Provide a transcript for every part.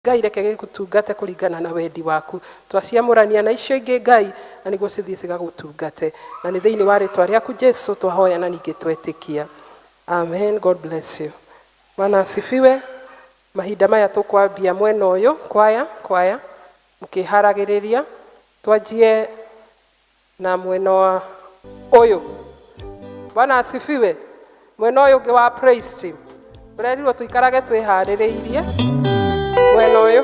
Ngai reke gĩgũtungate kũringana na wendi waku. Twaciamũrania na icio ingĩ Ngai na nĩguo cithiĩ cigagũtungate. Na nĩ thĩinĩ wa rĩtwa rĩaku Jesu twahoya na ningĩ twetĩkia. Amen. God bless you. Bwana asifiwe. Mahinda maya tũkwambia mwena ũyũ kwaya mkĩharagĩrĩria. Twanjie na mwena wa ũyũ. Bwana asifiwe. Mwena ũyũ ũngĩ wa praise team. Ũrerirwo tũikarage twĩharĩrĩirie. Mwena ũyũ.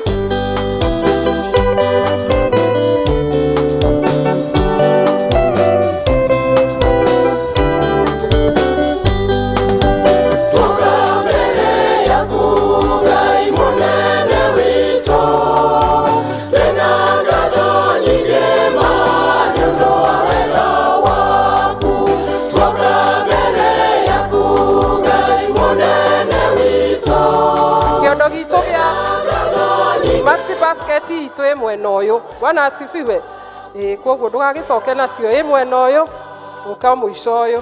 Masi basket itu mwena ũyũ. Bwana asifiwe. Koguo ndũgagĩcoke nacio mwena ũyũ ũka mũico ũyũ.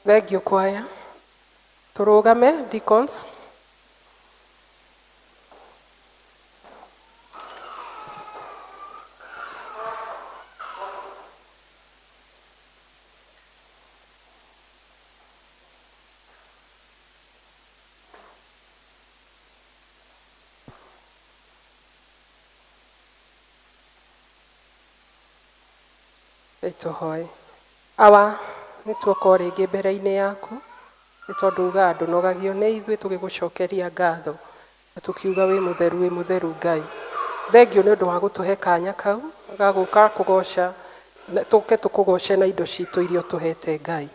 Thank you, choir. Turugame, deacons. Itohoi. Awa. Nĩtuoka rĩngĩ mbere-inĩ yaku nĩ tondũ uga ndũnogagio nĩ ithuĩ tũgĩgũcokeria ngatho na tũkiuga wĩ mũtheru Ngai. Thengio nĩ ũndũ wa gũtũhe kanya kau ga gũka kũgoca, tũke tũkũgoce na indo citũ iria ũtũhete Ngai.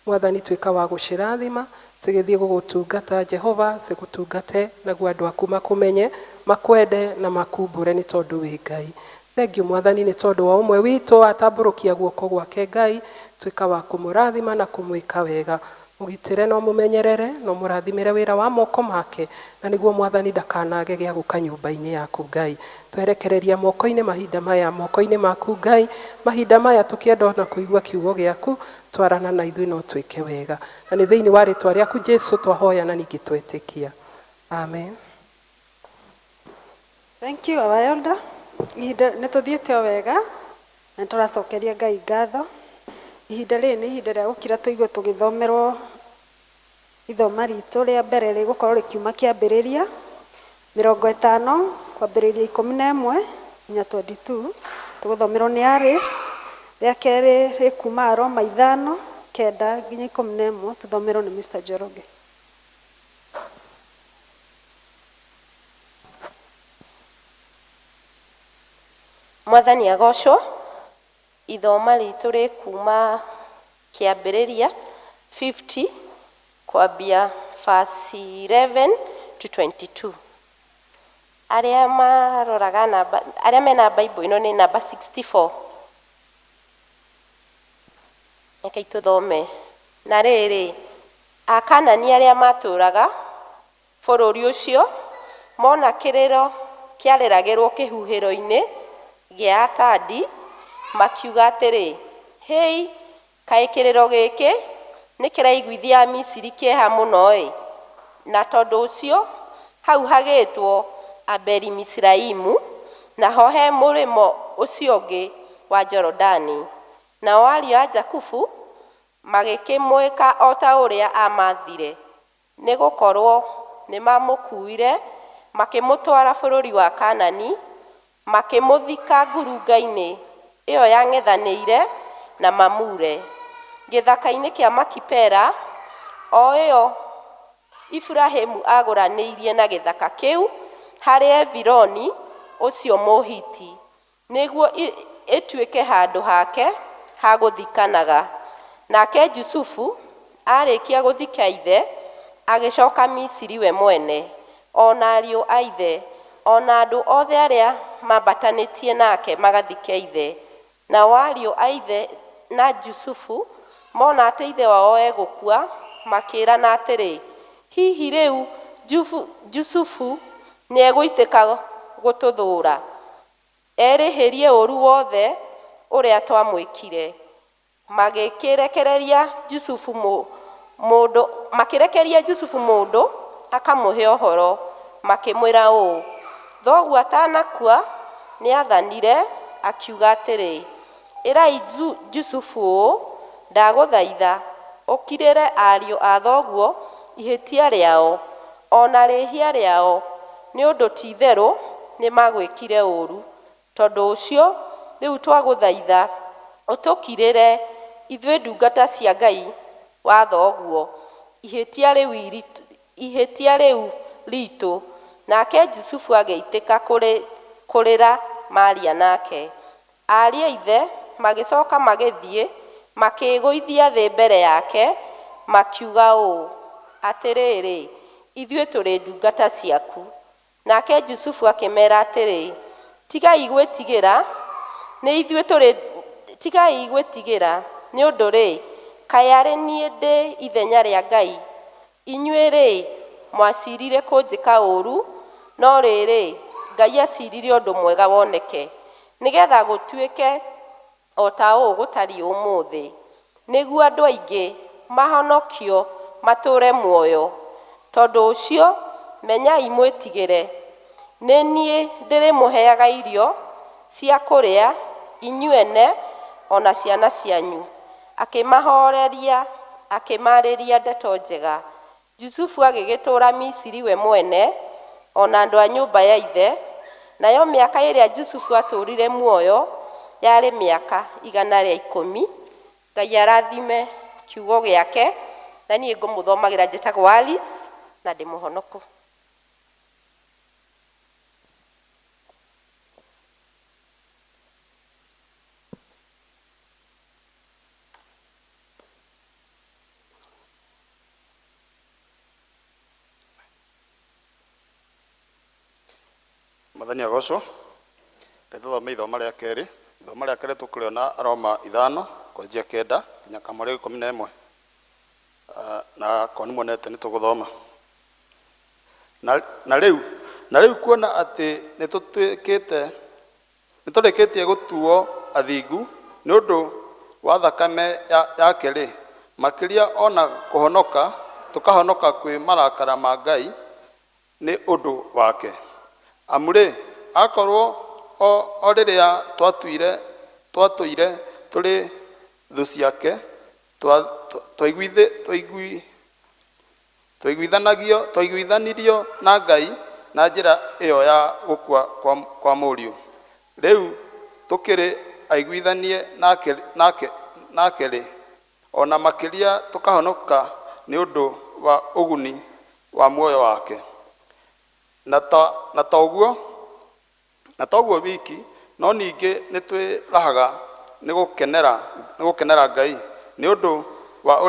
Mwathani, tuĩka wa gũcirathima, cigĩthiĩ gũgũtungata Jehova, cigũtungate naguo andũ aku makũmenye, makwende na makumbũre nĩ tondũ wĩ Ngai. Thengio Mwathani nĩ tondũ wa ũmwe witũ atambũrũkia guoko gwake Ngai, tuĩka wa kũmũrathima na kũmwĩka wega. Mũgitĩre na mũmenyerere na mũrathimĩre wĩra wa moko make, na nĩguo Mwathani ndakanage gĩa gũka nyũmba-inĩ yaku Ngai. Twerekereria moko-inĩ mahinda maya, moko-inĩ maku Ngai, mahinda maya tũkĩenda na kũigua kiugo gĩaku, twarana na ithuĩ no twĩke wega. Na nĩ thĩinĩ wa rĩtwa rĩaku Jesũ twahoya na ningĩ twetĩkia. Amen. Thank you, our elder. Nĩ tũthiĩte o wega na tũracokeria Ngai ngatho. Ihinda rĩrĩ nĩ ihinda rĩa gũkira tũigue tũgĩthomerwo ithoma ritũ rĩa mbere rĩgũkorwo rĩkiuma kĩambĩrĩria 50 kwambĩrĩria 11 nginya 22. Tũgũthomerwo nĩ Aris. Rĩa kerĩ rĩkuma Aroma 5:9 nginya 11. Tũthomerwo nĩ Mr. Njoroge. Mwathani agocwo. Ithoma ritũ rĩkuma kĩambĩrĩria 50 kwambia verse 11 to 22. Arĩa maroraga namba, arĩa mena Bible ĩno nĩ namba 64. Reke tũthome. Na rĩrĩ, Akaanani arĩa matũũraga bũrũri ũcio mona kĩrĩro kĩareragĩrwo kĩhuhĩro-inĩ gĩa Akadi, makiuga atĩrĩ, hei, kaĩ kĩrĩro gĩkĩ nĩ kĩraiguithia Misiri kĩeha mũno na tondũ ũcio hau hagĩtwo Abeli Misraimu, na ho he mũrĩmo ũcio ũngĩ wa Jorodani. Nao ariũ a Jakubu magĩkĩmwĩka o ta ũrĩa amathire, nĩ gũkorwo nĩ mamũkuire makĩmũtwara bũrũri wa Kaanani, makĩmũthika ngurunga-inĩ ĩyo yang'ethanĩire na Mamure, gĩthaka-inĩ kĩa Makipela, o ĩyo Ibrahimu agũranĩirie na gĩthaka kĩu harĩ Evironi ũcio Mũhiti, nĩguo ĩtuĩke handũ hake ha gũthikanaga. Nake Jusufu arĩkia gũthika ithe, agĩcoka Misiri we mwene, ona ariũ a ithe, ona andũ othe arĩa mambatanĩtie nake magathike ithe. Na ariũ a ithe na Jusufu mona atĩ ithe wao egũkua, makĩrana atĩrĩ, hihi rĩu Jusufu nĩ egũitĩka gũtũthũũra, erĩhĩrie ũru wothe ũrĩa twamwĩkire. Makĩrekereria Jusufu mũndũ akamũhe ũhoro, makĩmwĩra ũũ, thoguo atanakua nĩ athanire, akiuga atĩrĩ, ĩrai Jusufu ũũ, ndagũthaitha ũkirĩre ariũ a thoguo ihĩtia rĩao, ona rĩhia rĩao, nĩ ũndũ ti itherũ nĩ magwĩkire ũru. Tondũ ũcio rĩu twagũthaitha ũtũkirĩre ithuĩ ndungata cia Ngai wa thoguo ihĩtia rĩu ritũ. Nake Jusufu agĩitĩka kũrĩra Maria nake. Ariũ a ithe magĩcoka magĩthiĩ, makĩĩgũithia thĩ mbere yake, makiuga ũũ, atĩrĩrĩ, ithuĩ tũrĩ ndungata ciaku. Nake Jusufu akĩmera atĩrĩ, tigai gwĩtigĩra, nĩ ũndũ rĩ, kaĩ arĩ niĩ ndĩ ithenya rĩa Ngai. Inyuĩ rĩ, mwacirire kũnjĩka ũru, no rĩrĩ, Ngai acirire ũndũ mwega woneke, nĩgetha gũtuĩke o ta ũũ gũtariĩ ũmũthĩ, nĩguo andũ aingĩ mahonokio matũũre muoyo. Tondũ ũcio menyai mwĩtigĩre, nĩ niĩ ndĩrĩmũheaga irio cia kũrĩa inyuene ona ciana cianyu. Akĩmahoreria, akĩmarĩria ndeto njega. Jusufu agĩgĩtũũra Misiri we mwene, ona andũ a nyũmba ya ithe, nayo mĩaka ĩrĩa Jusufu atũũrire muoyo yarĩ mĩaka 110. Ngai arathime kiugo gĩake na niĩ ngũmũthomagira njĩtagwo Alice na ndĩ mũhonoku. Mathani agocwo Kathoma ithoma rĩa kerĩ. Ithoma rĩa kerĩ tũkũrĩona Aroma 5 kwanjia 9 nginya Kamũra 11 na koni monete nĩ tũgũthoma. Na rĩu kuona atĩ nĩtũrĩkĩtie gũtuo athingu nĩ ũndũ wa thakame yake rĩ, makĩria ona kũhonoka tũkahonoka kwĩ marakara ma Ngai nĩ ũndũ wake. Amũrĩ akorwo o rĩrĩa twatũire tũrĩ thũ ciake twaiguithanirio na Ngai na njĩra ĩyo ya gũkua kwa mũriũ. Rĩu tũkĩrĩ aiguithanie nake rĩ, ona makĩria tũkahonoka nĩ ũndũ wa ũguni wa muoyo wake. Na toguo wiki no ningĩ nĩtwĩrahaga nĩ gũkenera Ngai nĩ ũndũ wa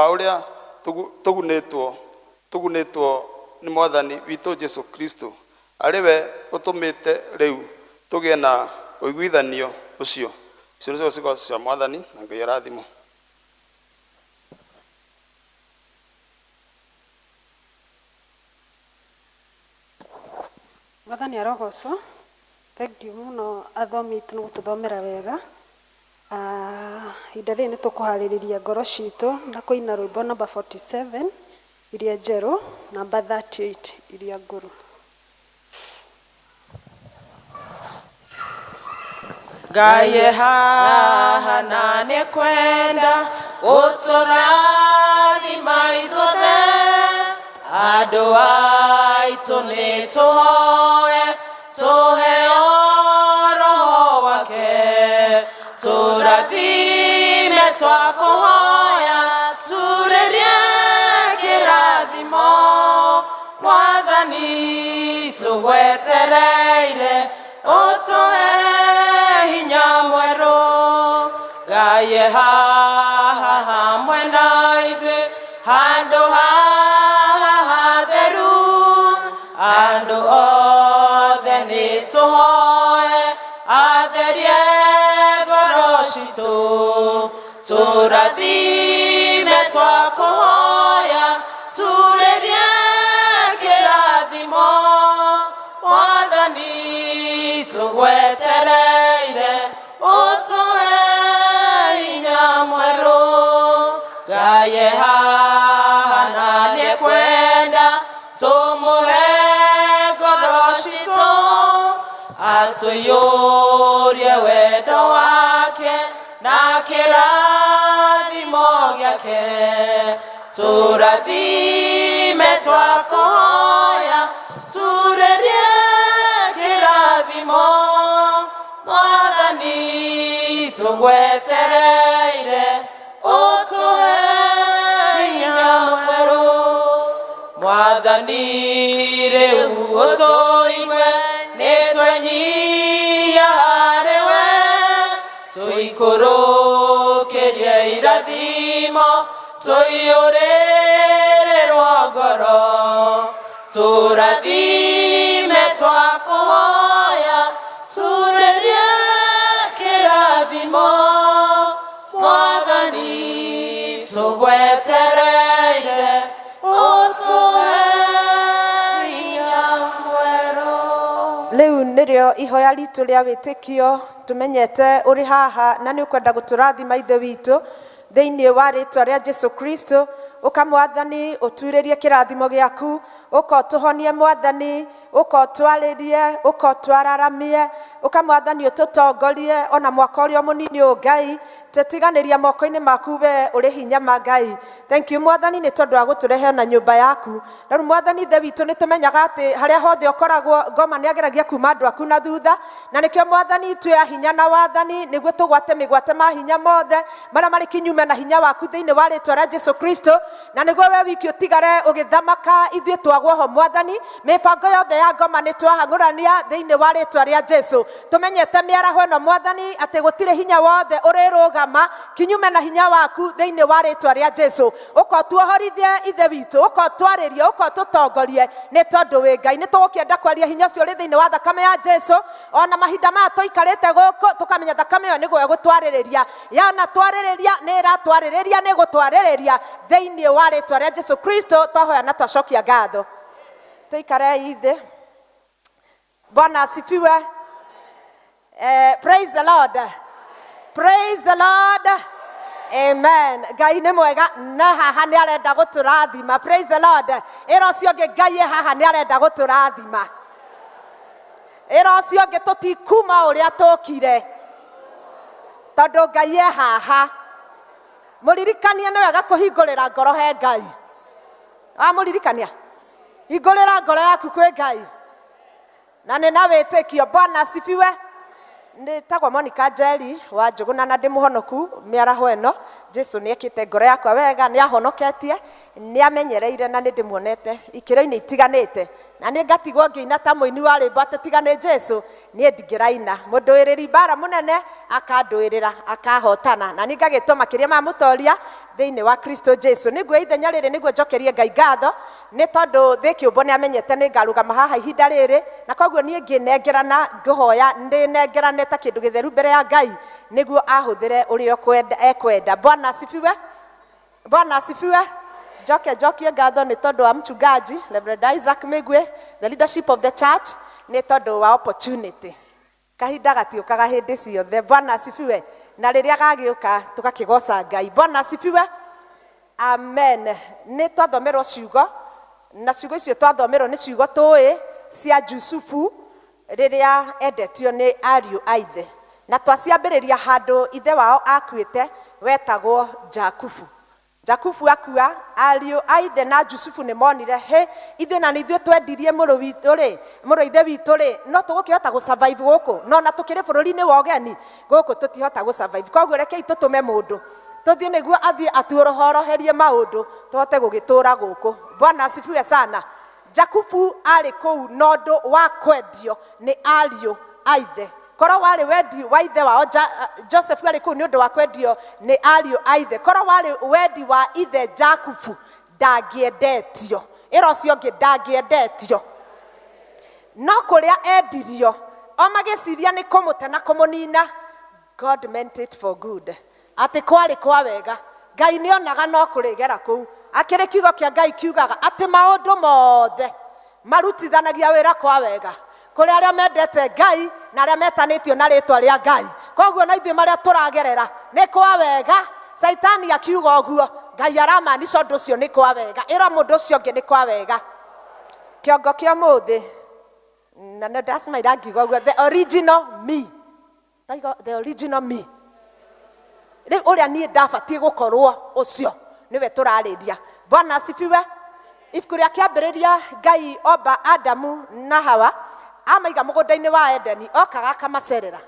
ũrĩa tũgunĩtwo nĩ Mwathani witũ Jesu Kristo, arĩ we ũtũmĩte rĩu tũgĩe na ũiguithanio ũcio. Icio nĩcio ciugo cia Mwathani, na Ngai arathimo. Mwathani arogocwo. Thank you mũno athomi aitũ nĩ gũtũthomera wega. Ihinda rĩrĩ nĩ tũkũharĩrĩria ngoro citũ na kũina rwĩmbo namba 47 iria njerũ, namba 38 iria ngũrũ. Ngai haha na nĩ kwenda gũtũrathima ithuothe, andũ aitũ nĩ tũhoe tũheo Roho wake, tũrathime twakũhoya turĩrie kĩrathimo. Mwathani tũgwetereire ũtũhe hinya mwerũ. Ngai haha hamwe na ithuĩ handũ haha hatheru, andũ othe nĩ tũhoe atherie ngoro citũ, tũrathime twakũhoya turĩrie kĩrathimo. Mwathani tũgwetereire ũtũhe hinya mwerũ. Ngai haha na nĩ kwenda tũmũhe ngoro citũ, atũiyũrie wendo wake na kĩrathimo gĩake, tũrathime twakũhoya turĩrie kĩrathimo. Mwathani tũgwetereire ũtũhe hinya mwerũ. Mwathani rĩu ũtũigue nĩtwenyia harĩ we, tũikũrũkĩrie irathimo tũiyũrĩrĩrwo ngoro, tũrathime twakũhoya turĩrie kĩrathimo. Mwathani tũgwetereire ũtũhe hinya mwerũ. Rĩu nĩrĩo ihoya ritũ rĩa wĩtĩkio, tũmenyete ũrĩ haha na nĩ ũkwenda gũtũrathima ithe witũ thĩinĩ wa rĩtwa rĩa Jesu Kristo. Ũka Mwathani ũturĩrie kĩrathimo gĩaku, ũka ũtũhonie Mwathani, ukotwaririe ukotwararamie ukamwathani ututongorie ona mwaka uria munini Ngai tutiganiria moko-ini maku we uri hinya ma Ngai. Thank you mwathani ni tondu wa guturehe na nyumba yaku. Na mwathani ithe witu ni tumenyaga ati haria hothe ukoragwo ngoma ni ageragia kuma andu aku na thutha na nikio mwathani tue hinya na wathani niguo tugwate migwate ma hinya mothe maria mari kinyume na hinya waku thiini wa ritwa ria Jesu Kristo na niguo we wiki utigare ugithamaka ithue twagwo ho mwathani mibango yothe ya ngoma ni twahangurania thiini wa ritwa ria Jesu. Tumenyete miaraho ino mwathani ati gutire hinya wothe urirugama kinyume na hinya waku thiini wa ritwa ria Jesu. Ukotuohorithie ithe witu ukotwaririe ukotutongorie ni tondu wi Ngai ni tugukienda kwaria hinya cio ri thiini wa thakame ya Jesu ona mahinda maya tuikarite guku tukamenya thakame yo niguo gutwaririria yana twaririria ni iratwaririria ni gutwaririria thiini wa ritwa ria Jesu Kristo twahoya na twacokia ngatho. Tuikare ithe. Bwana asifiwe. Praise the Lord. Praise the Lord. Amen. Ngai ni mwega na haha ni arenda guturathima. Praise the Lord. Ira cio ngi Ngai haha ni arenda guturathima. Ira cio ngi tutikuma uria tukire tondu Ngai haha. Muririkania ni wega kuhingurira ngoro he Ngai. Muririkania hingurira ngoro yaku kwi Ngai na ni na witikio. Bwana asifiwe. Nditagwo Monica Njeri wa Njuguna na ndi muhonoku miaraho eno. Jesu ni ekite ngoro yakwa wega ni ahonoketie ni amenyereire na ndi muonete ikiro-ini itiganite na ni ngatigwo ngiina ta muini wa rimbo atitigane Jesu ni ndigiraina munduiriri bara munene akanduirira akahotana na ni ngagitwa makiria ma mutoria thiini wa Kristo Jesu. Niguo ithenya riri niguo njokerie Ngai ngatho ni tondu thi kiumbo ni amenyete ni ngarugama haha ihinda riri na koguo ni nginengerana nguhoya ndinengerane ta kindu githeru mbere ya Ngai niguo ahuthire urio ekwenda. Bwana asifiwe. Bwana asifiwe. Jokie ngatho ni tondu wa mchungaji Reverend Isaac Migwe, the leadership of the church, ni tondu wa opportunity. Kahinda gatiukaga hindi ciothe. Bwana asifiwe. Na riria gagiuka tugakigoca Ngai. Bwana asifiwe. Amen. Ni twathomerwo ciugo na ciugo icio twathomerwo ni ciugo tui cia Jusufu riria endetio ni ariu aithe na twaciambiriria handu ithe wao akuite wetagwo Jakubu. Jakubu akua ariu aithe na Jusufu ni monire he ithe na nithwe twendirie muru witu ri muru ithe witu ri no tugukihota gu survive guku no na tukire bururi-ini wa ugeni guku tutihota gu survive. Koguo rekei tutume mundu tuthie niguo athie aturohoroherie maundu tuhote gugitura guku. Bwana asifiwe sana. Jakubu ari kuu nondu wa kwendio ni ariu aithe. Koro wari wendi wa ithe wao Joseph ari kuu ni undu wa kwendio ni ariu aithe. Koro wari wendi wa ithe Jakubu ndagiendetio. Ira cio ngi ndagiendetio. No kuria endirio o magiciria ni kumute na kumunina. God meant it for good. Ati kwari kwa wega. Ngai ni onaga no kurigera kuu. Akiri kiugo kia Ngai kiugaga ati maundu mothe marutithanagia wira kwa wega kuri aria mendete Ngai na aria metanitio na ritwa ria Ngai. Koguo na ithuĩ maria turagerera ni kwa wega. Saitani akiuga uguo Ngai aramaanisha undu ucio ni kwa wega. Ira mundu ucio ngi ni kwa wega. Kiongo kia muthi na no ndacima irangiuga uguo the original me. The original me. Ri uria ni ndabatie gukorwo ucio niwe turariria. Bwana asifiwe. Ibuku ria kiambiriria Ngai omba Adamu na Hawa amaiga mugunda-ini wa Edeni okaga akamacerera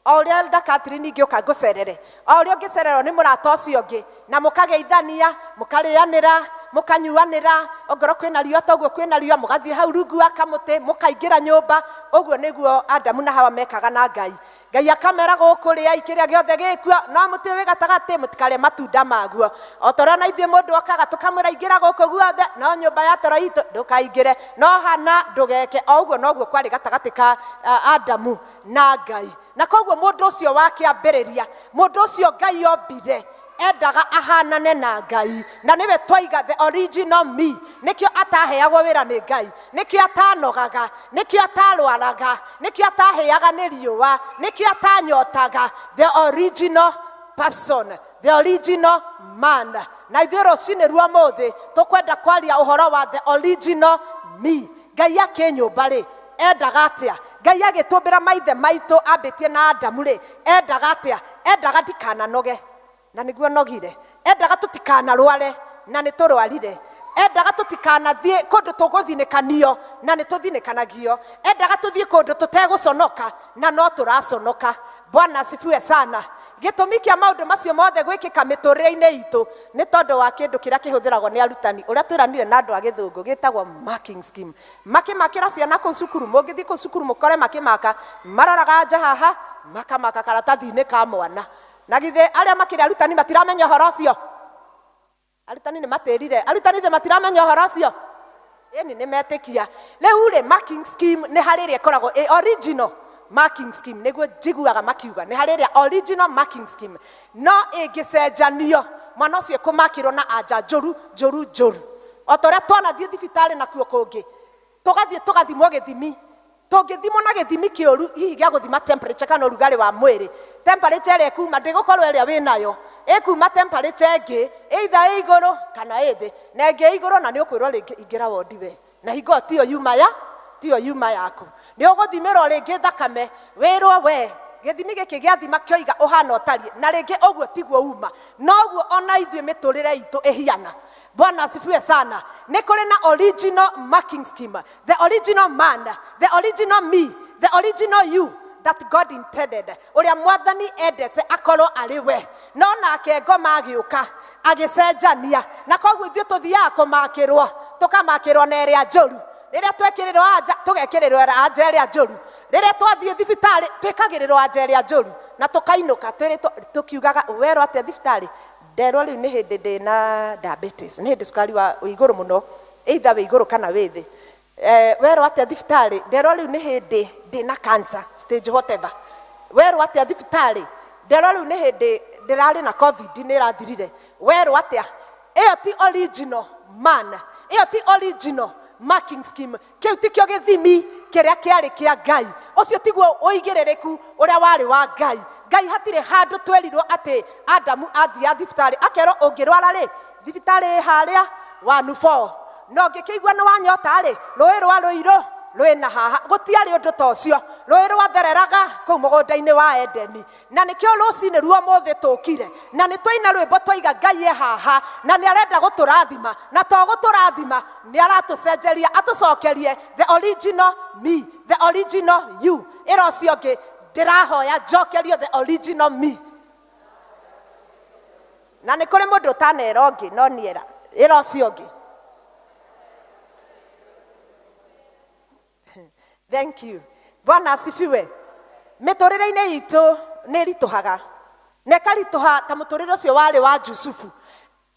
o uria Catherine ingi uka ngucerere o uria ungicererwo ni murata ucio ungi na mukageithania mukarianira mukanyuanira ongoro kwina riua toguo kwina riua mugathie hau rungu wa kamuti mukaingira nyumba. Uguo niguo Adamu na Hawa mekaga na Ngai. Ngai akamera gukuria ikiria giothe gikuo no muti wi gatagati mutikare matunda maguo o toria na ithie mundu okaga tukamwira ingira guku guothe no nyumba ya toro itu ndukaingire no hana ndugeke. O uguo noguo kwari gatagati ka Adamu na Ngai. Na koguo mundu ucio wa kiambiriria mundu ucio Ngai ombire endaga ahanane na Ngai na niwe twaiga the original me. Nikio ataheagwo wira ni Ngai, nikio atanogaga, nikio atarwaraga, nikio ataheaga ni riua, nikio atanyotaga. The original person, the original man. Na ithuĩ rũcinĩ rwa mũthĩ tũkwenda kwaria ũhoro wa the original me. Ngai akĩnyũmba rĩ endaga atĩa? Ngai agĩtũmbĩra maithe maitũ ambĩtie na Adamu rĩ endaga atĩa? Endaga ndikananoge na nĩguo nogire. Endaga tũtikanarware na nĩ tũrwarire. Endaga tũtikanathiĩ kũndũ tũgũthinĩkanio na nĩ tũthinĩkanagio. Endaga tũthiĩ kũndũ tũtegũconoka na no tũraconoka. Bwana asifiwe sana. Gĩtũmi kĩa maũndũ macio mothe gwĩkĩka mĩtũrĩre-inĩ itũ nĩ tondũ wa kĩndũ kĩrĩa kĩhũthĩragwo nĩ arutani ũrĩa twĩranire na andũ a Gĩthũngũ gĩtagwo marking scheme. Makĩmakĩra ciana kũu cukuru, mũngĩthiĩ kũu cukuru mũkore makĩmaka, maroraga nja haha makamaka karatathi-inĩ ka mwana. Na githĩ arĩa makĩrĩ arutani matiramenya ũhoro ũcio? Arutani nĩ matĩrire. Arutani nĩ matiramenya ũhoro ũcio? Ĩni nĩ metĩkia. Rĩu rĩ marking scheme nĩ harĩ ĩrĩa ĩkoragwo original marking scheme nĩguo njiguaga makiuga nĩ harĩ ĩrĩa original marking scheme no ĩngĩcenjanio mwana ũcio kũmakĩrwo na anja njũru. O ta ũrĩa twanathiĩ thibitarĩ nakuo kũngĩ tũgathiĩ tũgathimwo gĩthimi, tũngĩthimwo na gĩthimi kĩũru hihi gĩa gũthima temperature kana ũrugarĩ wa mwĩrĩ, temperature ĩrĩa ĩkuma ndĩgũkorwo ĩrĩa wĩnayo, ĩkuma temperature ĩngĩ either ĩ igũrũ kana ĩ thĩ, na ĩngĩ igũrũ na nĩ ũkwĩrwo rĩngĩ ingĩra wondi we na hingo tiyo yuma yaku. Nĩ ũgũthimĩrwo rĩngĩ thakame wĩrwo we gĩthimi gĩkĩ gĩathima kĩoiga ũhana ũtariĩ na rĩngĩ ũguo tiguo uma, noguo ona ithuĩ mĩtũrĩre itũ ĩhiana. Bwana asifiwe sana. Nĩ kũrĩ na original marking scheme, the original man, the original me, the original you that God intended, ũrĩa Mwathani endete akorwo arĩ we, no nake ngoma agĩũka agĩcenjania, na koguo ithuĩ tũthiaga kũmakĩrwo tũkamakĩrwo na ĩrĩa njũru. Rĩrĩa twekĩrĩrwo anja tũgekĩrĩrwo anja ĩrĩa njũru, rĩrĩa twathiĩ thibitarĩ twĩkagĩrĩrwo anja ĩrĩa njũru na tũkainũka tũkiugaga werwo atĩa thibitarĩ? Nderwo rĩu nĩ hĩndĩ ndĩna diabetes, nĩ hĩndĩ cukari wa igũrũ mũno, either wĩ igũrũ kana wĩ thĩ. Werwo atĩa thibitarĩ? Nderwo rĩu nĩ hĩndĩ ndĩna cancer stage whatever. Werwo atĩa thibitarĩ? Nderwo rĩu nĩ hĩndĩ ndĩrarĩ na covid nĩ ĩrathirire. Werwo atĩa? Ĩyo ti original man, ĩyo ti original marking scheme. Kĩu tikĩo gĩthimi kĩrĩa kĩarĩ kĩa Ngai. Ũcio tiguo ũigĩrĩrĩku ũrĩa warĩ wa Ngai. Ngai hatirĩ handũ twerirwo atĩ Adamu athiĩ thibitarĩ akerwo ũngĩrwara rĩ thibitarĩ harĩa wanu 4 no ngĩkĩigua nĩ wanyota rĩ rũĩ rwa Rũirũ rwĩna haha. Gũtiarĩ ũndũ ta ũcio. Rũĩ rwathereraga kũu mũgũnda-inĩ wa Edeni, na nĩkĩo rũcinĩ ruo mũthĩ tũkire na nĩ twaina rwĩmbo twoiga Ngai e haha na nĩ arenda gũtũrathima, na to gũtũrathima nĩ aratũcenjeria atũcokerie the original me, the original you. Ĩra ũcio ũngĩ ndĩrahoya njokerio the original me. Na nĩ kũrĩ mũndũ ũtanera ũngĩ no niera ĩra ũcio ũngĩ. Thank you. Bwana asifiwe. Mĩtũrĩre-inĩ itũ nĩ ritũhaga na ĩkaritũha ta mũtũrĩre ũcio warĩ wa Jusufu.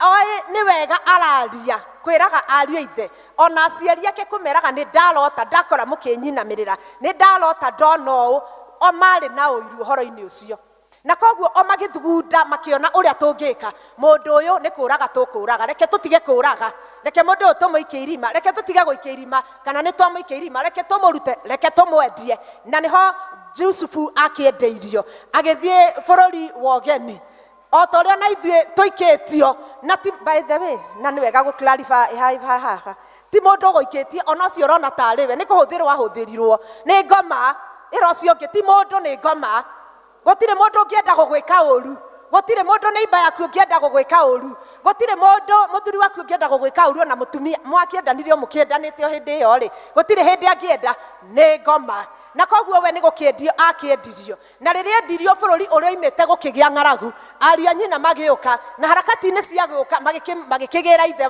Oĩ nĩ wega araria kwĩraga ariũ ithe ona aciari ake kũmeraga nĩ ndarota ndakora mũkĩnyinamĩrĩra, nĩ ndarota ndona ũũ, o marĩ na ũiru ũhoro-inĩ ũcio. Na koguo o magĩthugunda makĩona ũrĩa tũngĩka mũndũ ũyũ nĩ kũũraga tũkũũraga, reke tũtige kũũraga, reke mũndũ ũyũ tũmũikie irima, reke tũtige gũikia irima, kana nĩ twamũikia irima reke tũmũrute, reke tũmwendie. Na nĩho Jusufu akĩendeirio agĩthiĩ bũrũri wa ũgeni o ta ũrĩa na ithuĩ tũikĩtio na ti by the way, na nĩ wega gũ-clarify haha ti mũndũ ũgũikĩtie ona ũcio ũrona tarĩ we nĩ kũhũthĩrwo ahũthĩrirwo nĩ ngoma. Ĩra ũcio ũngĩ ti mũndũ nĩ ngoma. Gũtirĩ mũndũ ũngĩenda gũgwĩka ũru, gũtirĩ mũndũ neighbor yaku ũngĩenda gũgwĩka ũru, gũtirĩ mũndũ mũthuri waku ũngĩenda gũgwĩka ũru ona mũtumia mwakĩendanirio mũkĩendanĩte o hĩndĩ ĩyo rĩ gũtirĩ hĩndĩ angĩenda, nĩ ngoma. Na koguo we nĩ gũkĩendio akĩendirio, na rĩrĩa endirio bũrũri ũrĩa oimĩte gũkĩgĩa ng'aragu, ariũ a nyina magĩũka na harakati-inĩ cia gũũka magĩkĩgĩra ithe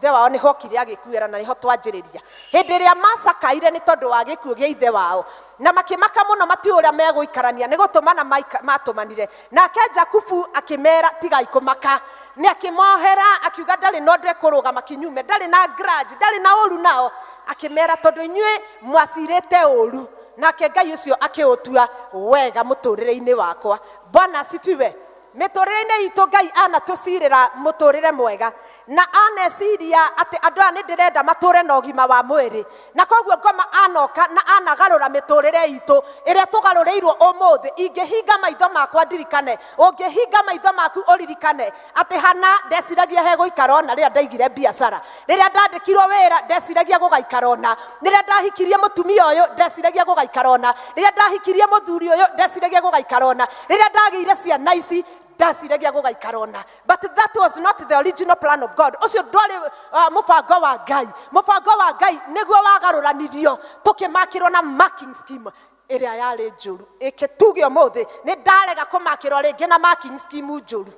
wao nĩho okire agĩkuĩra na nĩho twanjĩrĩria. Hĩndĩ ĩrĩa macakaire nĩ tondũ wa gĩkuũ gĩa ithe wao na makĩmaka mũno matiũĩ ũrĩa megũikarania, nĩ gũtũmana matũmanire. Nake Jakubu akĩmera tigai kũmaka, nĩ akĩmohera akiuga ndarĩ na ũndũ ekũrũgama kinyume, ndarĩ na grudge, ndarĩ na ũru nao, akĩmera tondũ inyuĩ mwacirĩte ũru nake Ngai ũcio akĩũtua wega mũtũrĩre-inĩ wakwa. Bwana asifiwe. Mĩtũrĩre-inĩ itũ Ngai anatũcirĩra mũtũrĩre mwega na aneciria atĩ andũ aya nĩ ndĩrenda matũre na ũgima wa mwĩrĩ, na koguo ngoma anoka na anagarũra mĩtũrĩre itũ ĩrĩa tũgarũrĩirwo ũmũthĩ. Ingĩhinga maitho makwa ndirikane, ũngĩhinga maitho maku ũririkane atĩ hana ndeciragia he gũikara ona rĩrĩa ndaigire biacara, rĩrĩa ndandĩkirwo wĩra ndeciragia gũgaikara ona, rĩrĩa ndahikirie mũtumia ũyũ ndeciragia gũgaikara ona, rĩrĩa ndahikirie mũthuri ũyũ ndeciragia gũgaikara ona, rĩrĩa ndagĩire ciana ici ndaciragia gũgaikara ona. But that was not the original plan of God. Ũcio ndwarĩ mũbango wa Ngai. Mũbango wa Ngai nĩguo wagarũranirio tũkĩmakĩrwo na marking scheme ĩrĩa yarĩ njũru. Ĩke tuge ũmũthĩ nĩ ndarega kũmakĩrwo rĩngĩ na marking scheme njũru.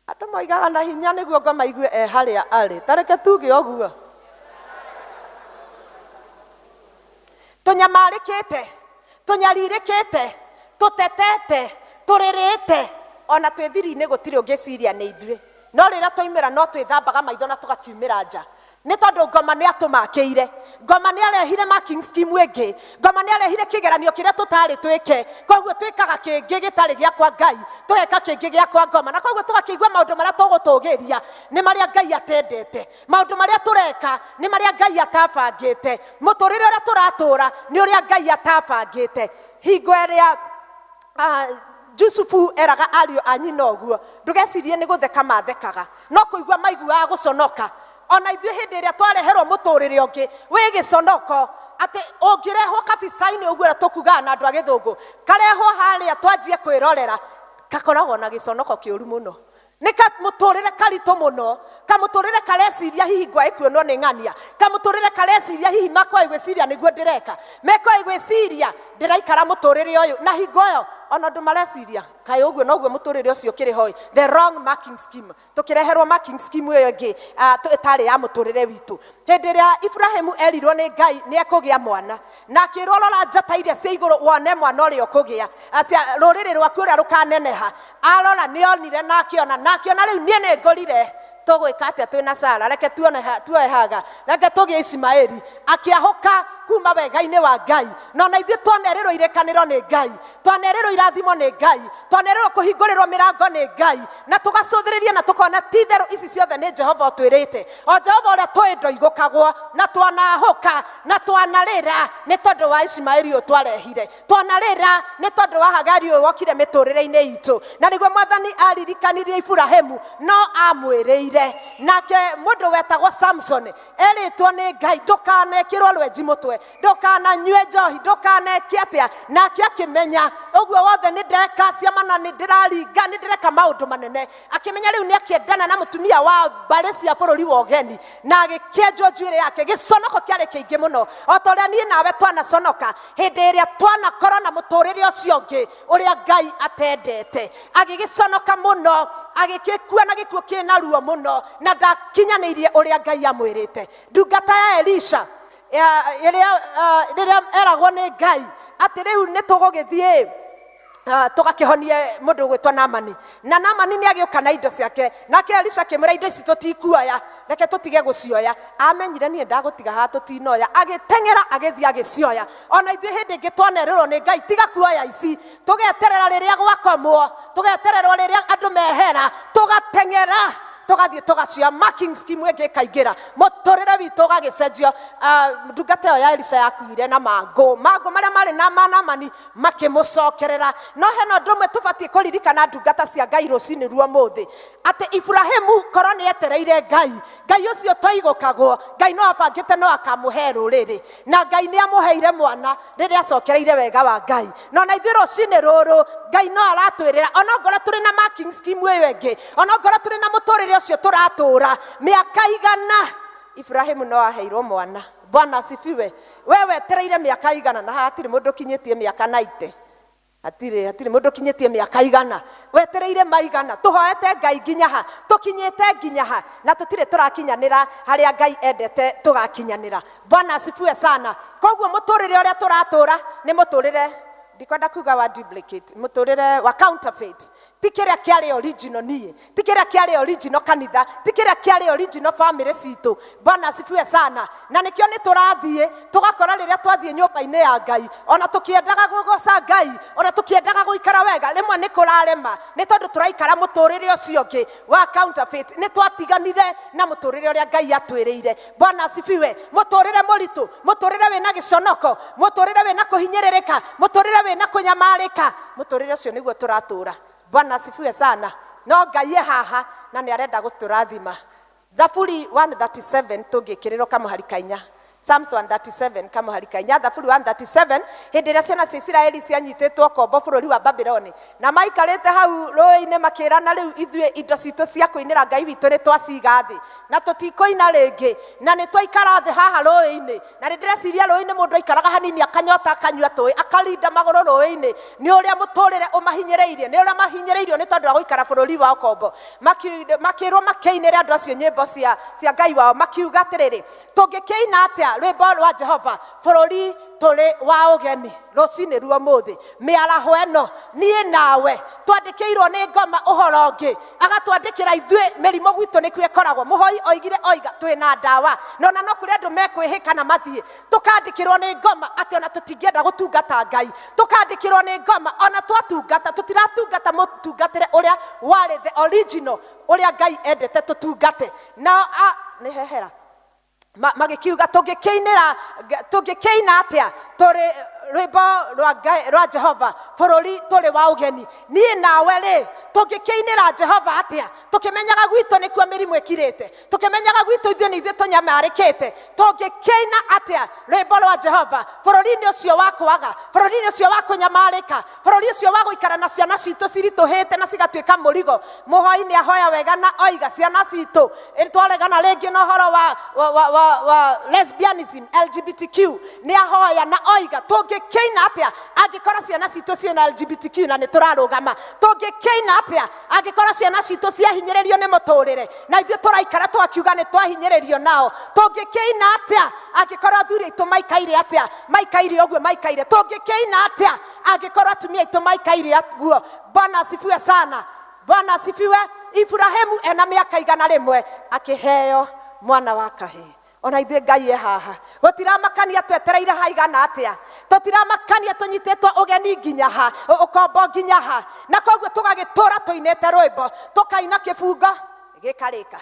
Andũ moigaga na hinya nĩguo ngoma igue harĩa arĩ. Tareke tuge ũguo. Tũnyamarĩkĩte, tũnyarirĩkĩte, tũtetete, tũrĩrĩte, ona twĩ thiri-inĩ gũtirĩ ũngĩciria nĩ ithuĩ. No rĩrĩa twaumĩra no twĩthambaga maitho na tũgakiumĩra nja. Nĩ tondũ ngoma nĩ atũmakĩire. Ngoma nĩ arehire marking scheme ĩngĩ. Ngoma nĩ arehire kĩgeranio kĩrĩa tũtarĩ twĩke. Koguo twĩkaga kĩngĩ gĩtarĩ gĩakwa Ngai. Tũgeka kĩngĩ gĩakwa ngoma. Na koguo tũgakĩigua maũndũ marĩa tũgũtũgĩria nĩ marĩa Ngai atendete. Maũndũ marĩa tũreka nĩ marĩa Ngai atabangĩte. Mũtũrĩre ũrĩa tũratũra nĩ ũrĩa Ngai atabangĩte. Hingo ĩrĩa Jusufu eraga ariũ a nyina ũguo, ndũgecirie nĩ gũtheka mathekaga, no kũigua maiguaga gũconoka. Ona ithuĩ hĩndĩ ĩrĩa twareherwo mũtũrĩre ũngĩ wĩ gĩconoko, atĩ ũngĩrehwo kabica-inĩ ũguo ũrĩa tũkugaga na andũ a Gĩthũngũ, karehwo harĩa twanjie kwĩrorera, gakoragwo na gĩconoko kĩũru mũno. Nĩ kamũtũrĩre karitũ mũno, kamũtũrĩre kareciria hihi ngwaĩ kuonwo nĩ ng'ania, kamũtũrĩre kareciria hihi makwa gwĩciria nĩguo ndĩreka, mekwa gwĩciria ndĩraikara mũtũrĩre ũyũ, na hingo ĩyo ona andũ mareciria kaĩ ũguo noguo mũtũrĩre ũcio ũkĩrĩ hoi. The wrong marking scheme. Tũkĩreherwo marking scheme ĩyo ĩngĩ ĩtarĩ ya mũtũrĩre witũ. Hĩndĩ ĩrĩa Ibrahimu erirwo nĩ Ngai nĩ ekũgĩa mwana, na akĩrwo rora njata iria cia igũrũ wone mwana ũrĩa ũkũgĩa, rũrĩrĩ rwaku ũrĩa rũkaneneha. Arora nĩ onire na akĩona rĩu niĩ nĩ ngũrire tũgwĩka atĩa twĩna Sara, reke tuoe Haga, reke tũgĩe Ismaeli. Akĩahũka kuma wega-inĩ wa Ngai. Na ona ithuĩ twanerĩrwo irekanĩro nĩ Ngai, twanerĩrwo irathimo nĩ Ngai, twanerĩrwo kũhingũrĩrwo mĩrango nĩ Ngai, na tũgacũthĩrĩria na tũkona ti-itherũ ici ciothe nĩ Jehova ũtwĩrĩte. O Jehova ũrĩa tũĩ ndoigũkagwo, na twanahũka na twanarĩra nĩ tondũ wa Ismaeli ũyũ twarehire, twanarĩra nĩ tondũ wa Hagari ũyũ wokire mĩtũrĩre-inĩ itũ. Na nĩguo Mwathani aririkanirie Ibrahimu no amwĩrĩire. Nake mũndũ wetagwo Samson erĩtwo nĩ Ngai ndũkanekĩrwo rwenji mũtwe, ndũkananyue njohi, ndũkaneke atĩa, nake akĩmenya ũguo wothe nĩ ndeka ciamana, nĩ ndĩraringa, nĩ ndĩreka maũndũ manene. Akĩmenya rĩu nĩ akĩendana na mũtumia wa mbarĩ cia bũrũri wa ũgeni, na agĩkĩenjwo njuĩrĩ yake. Gĩconoko kĩarĩ kĩingĩ mũno, o ta ũrĩa niĩ nawe twanaconoka hĩndĩ ĩrĩa twanakorwo na mũtũrĩre ũcio ũngĩ ũrĩa Ngai atendete. Agĩgĩconoka mũno, agĩgĩkua na gĩkuũ kĩna ruo mũno, na ndakinyanĩirie ũrĩa Ngai amwĩrĩte. Ndungata ya Elisha rĩrĩa eragwo nĩ Ngai atĩ rĩu nĩ tũgũgĩthiĩ tũgakĩhonie mũndũ gwĩtwo Naamani, na Naamani nĩ agĩũka na indo ciake, nake Elisha akĩmwĩra indo ici tũtikuoya, reke tũtige gũcioya. Amenyire niĩ ndagũtiga haha tũtinoya, agĩteng'era agĩthiĩ agĩcioya. Ona ithuĩ hĩndĩ ĩngĩ twanerĩrwo nĩ Ngai tiga kuoya ici, tũgeterera rĩrĩa gwakomwo, tũgetererwo rĩrĩa andũ mehera, tũgateng'era tũgathiĩ tũgacia marking scheme ĩngĩ ĩkaingĩra, mũtũrĩre witũ ũgagĩcenjio. Ndungata ĩyo ya Elisha yakuire na mangũ marĩa marĩ na Naamani makĩmũcokerera. No hena ũndũ ũmwe tũbatiĩ kũririkana ndungata cia Ngai rũcinĩ rwa ũmũthĩ, atĩ Ibrahimu korwo nĩ etereire Ngai, Ngai ũcio toigũkagwo, Ngai no abangĩte no akamũhe rũrĩrĩ, na Ngai nĩ amũheire mwana rĩrĩa acokereire wega wa Ngai. No na ithuĩ rũcinĩ rũrũ Ngai no aratwĩrĩra ona ngoro tũrĩ na marking scheme ĩyo ĩngĩ, ona ngoro tũrĩ na mũtũrĩre ũcio tũratũra mĩaka igana. Ibrahimu no aheirwo mwana. Bwana asifiwe. Wewe wetereire mĩaka igana, na hatirĩ mũndũ kinyĩtie mĩaka 90. Hatirĩ mũndũ kinyĩtie mĩaka igana, wetereire maigana. Tũhoete Ngai nginya ha, tũkinyĩte nginya ha, na tũtirĩ tũrakinyanĩra harĩa Ngai endete tũgakinyanĩra. Bwana asifiwe sana. Koguo mũtũrĩre ũrĩa tũratũra nĩ mũtũrĩre, ndikwenda kuga wa duplicate, mũtũrĩre wa counterfeit. tikiria kiari original nie, tikiria kiari original kanitha, tikiria kiari original family situ. Bwana asifiwe sana. Na nikio ni turathie tugakora riria twathie nyumba-ini ya Ngai, ona tukiendaga gugoca Ngai, ona tukiendaga guikara wega, rimwe ni kurarema ni tondu turaikara muturire ucio ungi wa counterfeit, ni twatiganire na muturire uria Ngai atwiriire. Bwana asifiwe. Muturire muritu, muturire wina giconoko, muturire wina kuhinyiririka, muturire wina kunyamarika, muturire ucio niguo turatura. Bwana asifiwe sana. No Ngai haha na ni arenda guturathima. Thaburi 137 tungikiriro kama harikainya. Psalms 137 kama harikainya. Thaburi 137 hindi ria ciana cia Isiraeli cianyitetwo kombo bururi wa Babyloni na maikarite hau roi-ini makirana riu ithue indo citu cia kuinira Ngai witu ni twaciga thi na tutikoina ringi na ni twaikara thi haha roi-ini na ndireciria roi-ini mundu aikaraga hanini akanyota akanyua tui akarinda maguru roi-ini ni uria muturire umahinyireirie ni uria mahinyireirio ni tondu wa guikara bururi wa kombo makirwo makeinire andu acio nyimbo cia Ngai wao makiuga atiriri tungikeina atia rwimbo rwa Jehova bururi turi wa ugeni rucini ruo muthi miaraho eno nie nawe twandikirwo ni ngoma uhoro ungi agatwandikira ithue mirimo gwitu ni kwekoragwo muhoi oigire oiga twina ndawa nona no kuri andu mekwihika na mathie tukandikirwo ni ngoma ati ona tutingienda gutungata Ngai tukandikirwo ni ngoma ona twatungata tutiratungata mutungatire uria wari the original uria Ngai endete tutungate na ni hehera magikiuga tungikeina atia turi rwimbo rwa Jehova bururi turi wa ugeni nie nawe ri tungikeinira Jehova atia tukimenyaga gwitu nikuo mirimu ikirite tukimenyaga gwitu ithue ni ithue tunyamarikite tungikeina atia rwimbo rwa Jehova bururi-ini ucio wakwaga bururi-ini ucio wa kunyamarika bururi ucio wa guikara na ciana citu cirituhite na cigatuika murigo muhoi ni ahoya wega na oiga ciana citu twaregana ringi na horo wa lesbianism LGBTQ ni ahoya na oiga tungikeina atia angikora ciana citu ciina LGBTQ na ni turarugama tungikeina atia angikora ciana citu ciahinyiririo ni muturire na ithue turaikara twakiuga ni twahinyiririo nao tungikeina atia angikora athuri aitu maikaire atia maikaire ogwe maikaire tungikeina atia angikora atumia aitu maikaire aguo. Bwana asifiwe sana. Bwana asifiwe. Ibrahimu ena miaka 100 akiheo mwana wa kahii ona ithe Ngai haha gutiramakania twetereire haigana atia tutiramakania tunyitetwo ugeni nginya ha ukombo nginya ha na koguo tugagitura tuinete rwimbo tukaina kibungo gikarika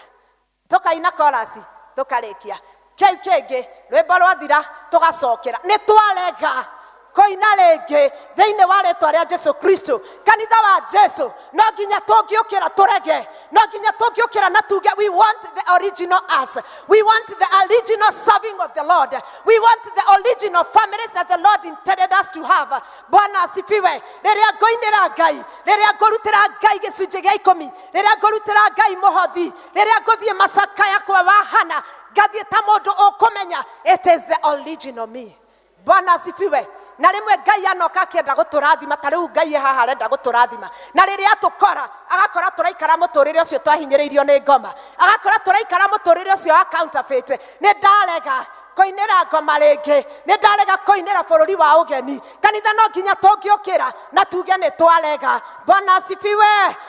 tukaina chorus tukarikia kiu kingi rwimbo rwathira tugacokera ni twarenga koina ringi thiini wa ritwa ria Jesu Kristo kanitha wa Jesu no nginya tungiukira turege no nginya tungiukira na tuge we want the original us, we want the original serving of the Lord, we want the original families that the Lord intended us to have. Bwana asifiwe. Riria ngoinira Ngai riria ngurutira Ngai gicunji gia 10 riria ngurutira Ngai muhothi riria nguthie macaka yakwa wahana ngathie ta mundu ukumenya it is the original me. Bwana asifiwe. Na rimwe Ngai anoka akienda guturathima ta riu Ngai haha arenda guturathima na riria atukora agakora turaikara muturire ucio twahinyiriirio ni ngoma agakora turaikara muturire ucio wa counterfeit ni ndarega koinera ngoma ringi ni ndarega koinera bururi wa ugeni kanitha no nginya tungiukira na tuge ni twarega. Bwana asifiwe.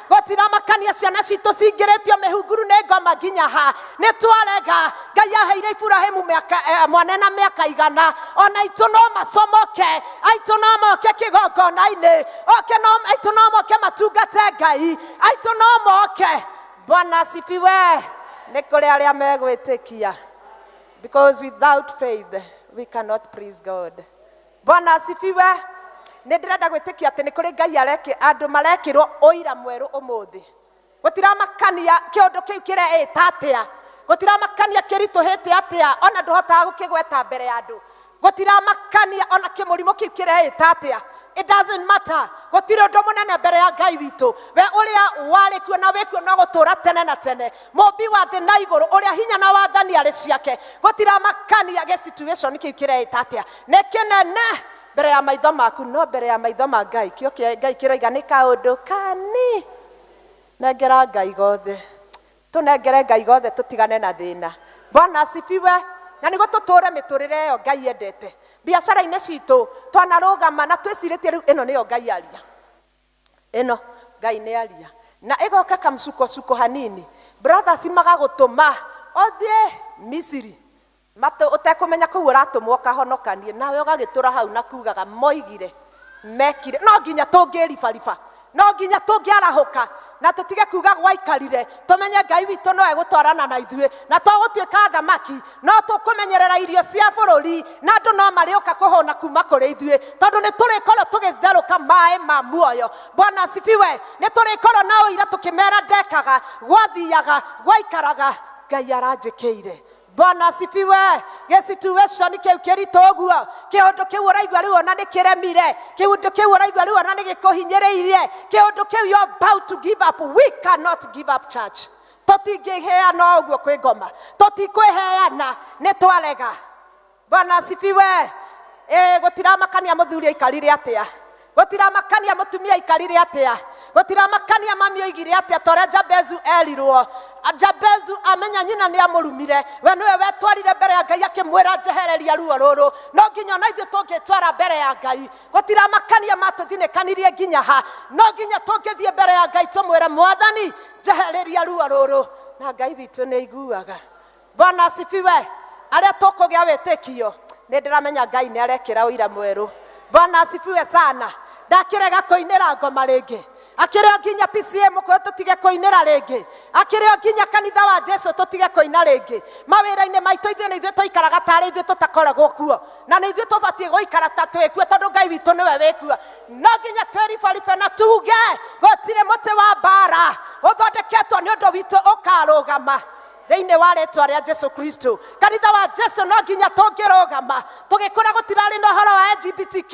Gutiramakania ciana citu cingiritio mihunguru ni ngoma nginya ha ni twarega. Ngai aheire Ibrahimu mwana na miaka 100 ona itu no macomoke aitu no moke kigongona-ini oke no aitu no moke matungate Ngai aitu no moke. Bwana asifiwe. Ni kuri aria megwitikia because without faith we cannot please God. Bwana asifiwe. Ni ndirenda gwitikia ati ni kuri Ngai areke andu marekirwo oira mweru umuthi gutiramakania kiundu kiu kireita atia gutiramakania kirituhite atia ona nduhotaga gukigweta mbere ya andu gutiramakania ona kimurimo kiu kireita atia. It doesn't matter. Gutire undu munene mbere ya Ngai witu we uria wari kuo na wekuo no gutura tene na tene mumbi wa thi na iguru uria hinya na wathani ari ciake gutiramakania ge situation kiu kireita atia ne kinene mbere ya maitho maku no mbere ya maitho ma Ngai kio Ngai kiroiga ni kaundu kani nengera Ngai gothe tunengere Ngai gothe tutigane na thina. Bwana asifiwe. Na nigo tuture miturire yo Ngai endete biacara-ini citu twanarugama na twiciritie riu ino niyo Ngai aria ino Ngai nĩ aria na ĩgoka kamsuko hanini brothers magagũtũma othie Misiri ũtekũmenya kũu ũratũmwo kahonokanie nawe ũgagĩtũra hau na kugaga moigire mekire no nginya tũngĩribariba no nginya tũngĩarahũka na tũtige kuga gwaikarire tũmenye Ngai witũ no egũtwarana na ithuĩ na tũgũtuĩka thamaki no tũkũmenyerera irio cia bũrũri na andũ no marĩũka kũhũna kuma kũrĩ ithuĩ tondũ nĩ tũrĩkorwo tũgĩtherũka maĩ ma muoyo. Bwana asifiwe. Nĩ tũrĩkorwo na ũira tũkĩmera ndekaga gwathiaga gwaikaraga Ngai aranjĩkĩire. Bwana asifiwe. Situation kĩu kĩritũ ũguo kĩũndũ kĩu ũraigua rĩu ona nĩ kĩremire kĩũndũ kĩu ũraigua rĩu ona nĩ gĩkũhinyĩrĩirie kĩũndũ kĩu you're about to give up. We cannot give up church. Tũtingĩheana ũguo kwĩ ngoma tũtikwĩheana nĩ twarega. Bwana asifiwe. Gũtiramakania mũthuri aikarire atĩa gũtiramakania mũtumia aikarire atĩa gũtiramakania mami oigire atĩa tore Jabezu erirwo Jabezu amenya nyina nĩ amũrumire we nĩwe wetwarire mbere ya Ngai akĩmwĩra njehereria ruo rũrũ no nginya na ithuĩ tũngĩtwara mbere ya Ngai gũtiramakania matũthinĩkanirie nginya ha no nginya tũngĩthiĩ mbere ya Ngai tũmwĩre Mwathani njehereria ruo rũrũ na Ngai witũ nĩ aiguaga. Bwana asifiwe. Arĩa tũkũgĩa wĩtĩkio nĩ ndĩramenya Ngai nĩ arekĩra ũira mwerũ. Bwana asifiwe sana. Ndakĩrega kũinĩra ngoma rĩngĩ akĩrĩ nginya PCM mũkũyũ tũtige kũinĩra rĩngĩ akĩrĩ nginya kanitha wa Jesu tũtige kũina rĩngĩ mawĩra-inĩ maitũ ithuĩ nĩ ithuĩ tũikaraga tarĩ ithuĩ tũtakoragwo kuo na nĩ ithuĩ tũbatiĩ gũikara ta twĩkuo tondũ Ngai witũ nĩwe wĩkuo no nginya twĩribaribe na tuge gũtirĩ mũtĩ wa mbara ũthondeketwo nĩ ũndũ witũ ũkarũgama thĩinĩ wa rĩtwa rĩa Jesu Kristo. Kanitha wa Jesu no nginya tũngĩrũgama tũgĩkora gũtirarĩ na ũhoro wa LGBTQ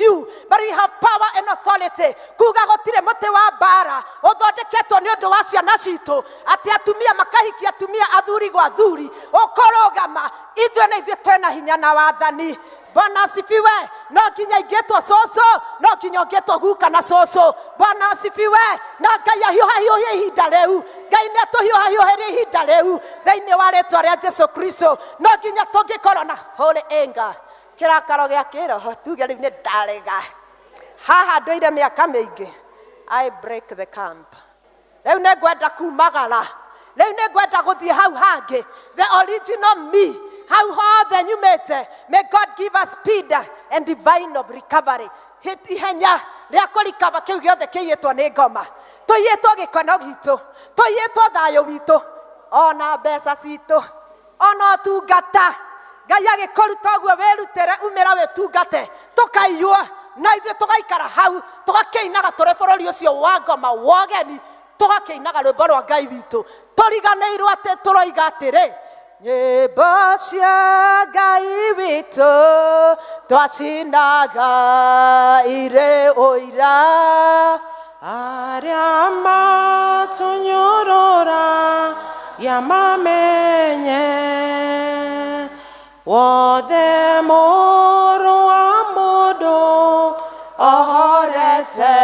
but we have power and authority kuga gũtirĩ mũtĩ wa mbara ũthondeketwo nĩ ũndũ wa ciana citũ atĩ atumia makahikia atumia athuri gwa athuri ũkũrũgama ithuĩ nĩ ithuĩ twĩna hinya na wathani. Bwana asifiwe. No nginya ingĩtwo cũcũ no nginya ũngĩtwo guka na cũcũ. Bwana asifiwe. Na Ngai ahiũhahiũhie ihinda rĩu Ngai nĩ atũhiũhahiũhĩrie ihinda rĩu thĩinĩ wa rĩtwa rĩa Jesu Kristo. No nginya tũngĩkorwo na holy anger kĩrakaro gĩa kĩroho tuge rĩu nĩ ndarega haha ndũire mĩaka mĩingĩ I break the camp. Rĩu nĩ ngwenda kumagara rĩu nĩ ngwenda gũthiĩ hau hangĩ the original me how hothe nyumĩte. May God give us speed and divine of recovery. Ihenya rĩa kũrikaba kĩu gĩothe kĩiyĩtwo nĩ ngoma tũiyĩtwo gĩkono gitũ tũiyĩtwo thayũ witũ ona mbeca citũ ona ũtungata Ngai agĩkũruta ũguo wĩrutĩre umĩra wĩtungate tũkaiywo na ithuĩ tũgaikara hau tũgakĩinaga tũrĩ bũrũri ũcio wa ngoma wogeni tũgakĩinaga rwĩmbo rwa Ngai witũ tũriganĩirwo atĩ tũroiga atĩrĩ nyĩmbo cia Ngai witũ twacinaga irĩ ũira arĩa matũnyũrũra ya mamenye wothe mũrũ wa mũndũ ohorete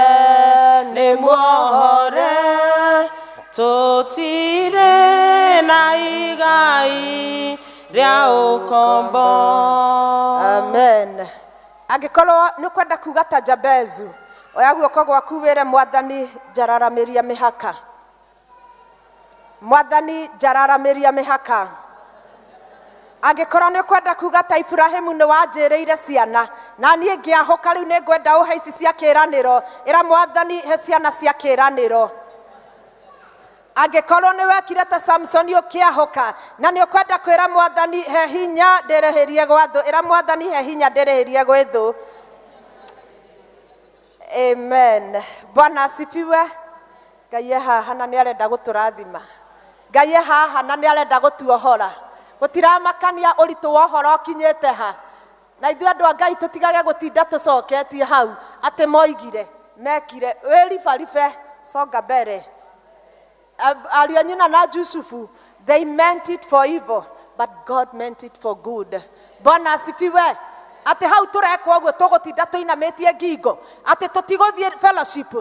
nĩ muohore tũtirĩ na igai rĩa ũkombo. Amen. Angĩkorwo nĩ kwenda kuga ta Jabezu oya guoko gwaku wĩre Mwathani njararamĩria mĩhaka Mwathani njararamĩria mĩhaka. Angĩkorwo nĩ kwenda kuga ta Ibrahimu nĩ wanjĩrĩire ciana na niĩ ngĩahũka rĩu nĩ ngwenda ũhe ici cia kĩĩranĩro ĩra Mwathani he ciana cia kĩĩranĩro. Angĩkorwo nĩ wekire ta Samson ũkĩahũka na nĩ ũkwenda kwĩra Mwathani he hinya ndĩrĩhĩrie gwa thũ ĩra Mwathani he hinya ndĩrĩhĩrie gwĩ thũ. Amen. Bwana asifiwe. Ngai haha na nĩ arenda gũtũrathima Ngai haha na nĩ arenda gũtuohora gũtiramakania ũritũ wa ũhoro ũkinyĩte ha na ithuĩ andũ a Ngai tũtigage gũtinda tũcoketie hau atĩ moigire mekire wĩribaribe songa mbere. Ariũ a nyina na Jusufu they meant it for evil but God meant it for good. Bwana asifiwe. Atĩ hau tũrekwo ũguo tũgũtinda tũinamĩtie ngingo atĩ tũtigũthiĩ fellowship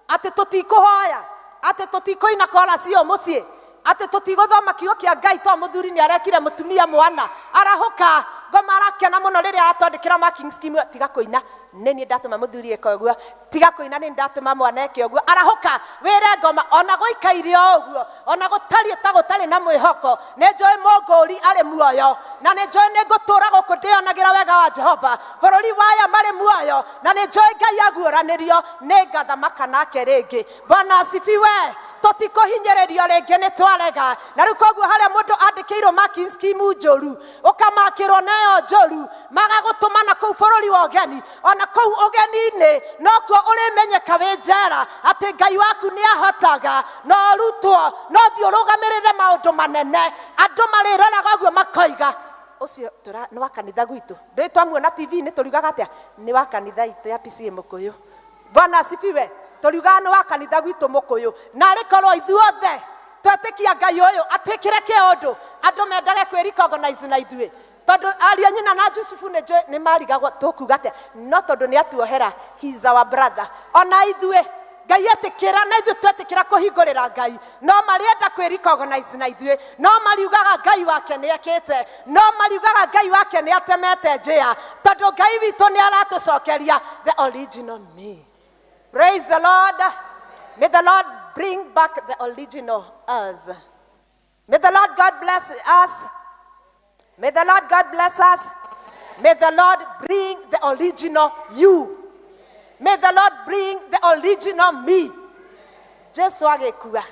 atĩ tũtikũhoya atĩ tũtikũina korasi o mũciĩ atĩ tũtigũthoma kiugo kĩa Ngai to mũthuri nĩ arekire mũtumia mwana arahũka ngoma arakena mũno rĩrĩa atwandĩkĩra marking scheme tiga kũina nini ndatuma muthuri eka uguo tiga kuina nini ndatuma mwana eke uguo arahoka wire ngoma ona goikaire uguo ona gutari ta gutari na mwihoko ne njoi mongori ari muoyo na ne njoi ne ngutura guku ndionagira wega wa Jehova bururi waya mari muoyo na ne njoi Ngai aguuranirio ne ngathamaka nake ringi. Bwana asifiwe. Tutikuhinyererio ringi ni twarega na riu koguo haria mundu andikirwo marking scheme njoru ukamakirwo nayo njoru magagutumana kuu bururi wa ugeni ona kuu ugeni-ini nokuo urimenyeka wi njera ati Ngai waku ni ahotaga no rutwo no thio rugamirire maundu manene andu mariroraga guo makoiga ucio ni wa kanitha gwitu ndi twamuona TV ni turiugaga atia ni wa kanitha itu ya PCA Mukuyu. Bwana asifiwe. Turiugaga ni wa kanitha gwitu Mukuyu na rikorwo ithuothe twetikia Ngai uyu atwikire kiundu andu mendage kwiricognize na ithui tondu aria nyina na Jusufu ni marigagwo tukuga atia no tondu ni atuohera he is our brother ona ithui Ngai etikira na ithui twetikira kuhingurira Ngai no marienda kwiricognize na ithui no mariugaga Ngai wake ni ekite no mariugaga Ngai wake ni atemete njia tondu Ngai witu ni aratucokeria the original me. Praise the Lord. May the Lord bring back the original us. May the Lord God bless us. May the Lord God bless us. May the Lord bring the original you. May the Lord bring the original me. Jesu agikua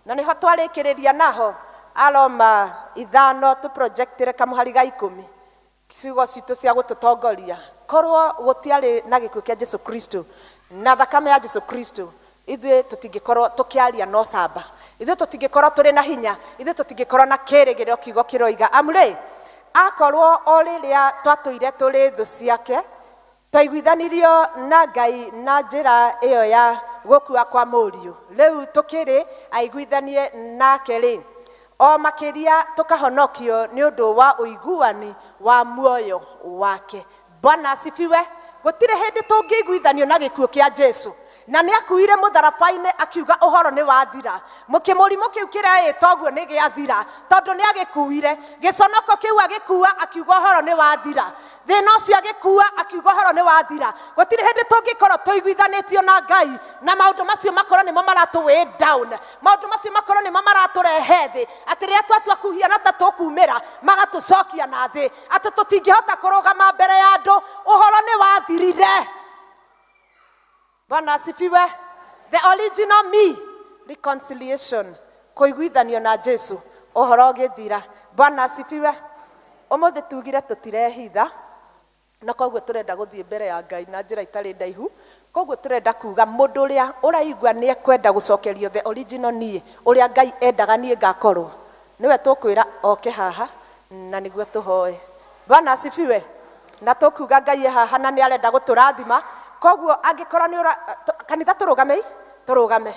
na niho twarikiriria naho Aroma 5 tu projectire kamuhari ga 10 kicigo citu cia gututongoria korwo gutiari na gikuo kia Jesu Kristo na thakame ya Jesu Kristo ithuĩ tũtingĩkorwo tũkĩaria no camba ithuĩ tũtingĩkorwo tũrĩ na hinya ithuĩ tũtingĩkorwo na kĩrĩgĩrĩro kiugo kĩroiga amrĩ akorwo o rĩrĩa twatũire tũrĩ thũ ciake twaiguithanirio na Ngai na njĩra ĩyo ya gũkua kwa mũriũ rĩu tũkĩrĩ aiguithanie nake rĩ o makĩria tũkahonokio nĩ ũndũ wa ũiguani wa muoyo wake. Bwana asifiwe. Gũtirĩ hĩndĩ tũngĩiguithanio na gĩkuũ kĩa Jesu na nĩ akuire mũtharabai-inĩ akiuga ũhoro nĩ wathira mũkĩmũrimũ kĩu kĩreĩta ũguo nĩ gĩathira tondũ nĩ agĩkuire gĩconoko kĩu agĩkua akiuga ũhoro nĩ wathira thĩna ũcio agĩkua akiuga ũhoro nĩ wathira. Gũtirĩ hĩndĩ tũngĩkorwo tũiguithanĩtio na Ngai na maũndũ macio makorwo nĩmo maratũ weigh down maũndũ macio makorwo nĩmo maratũrehe thĩ atĩ rĩrĩa twatua kuhiana ta tũkumĩra magatũcokia na thĩ atĩ tũtingĩhota kũrũgama mbere ya andũ ũhoro nĩ wathirire. Bwana asifiwe. The original me, reconciliation, kuiguithanio na Jesu ohoro githira. Bwana asifiwe. Umuthi tugire tutirehitha na koguo turenda guthie mbere ya Ngai na njira itari ndaihu koguo turenda kuga mundu uria uraigua ni ekwenda gucokerio the original nie uria Ngai endaga nie ngakorwo niwe tukwira oke haha na niguo tuhoe. Bwana asifiwe. Na tukuga Ngai haha na ni arenda guturathima koguo angikorwo ni kanitha turugame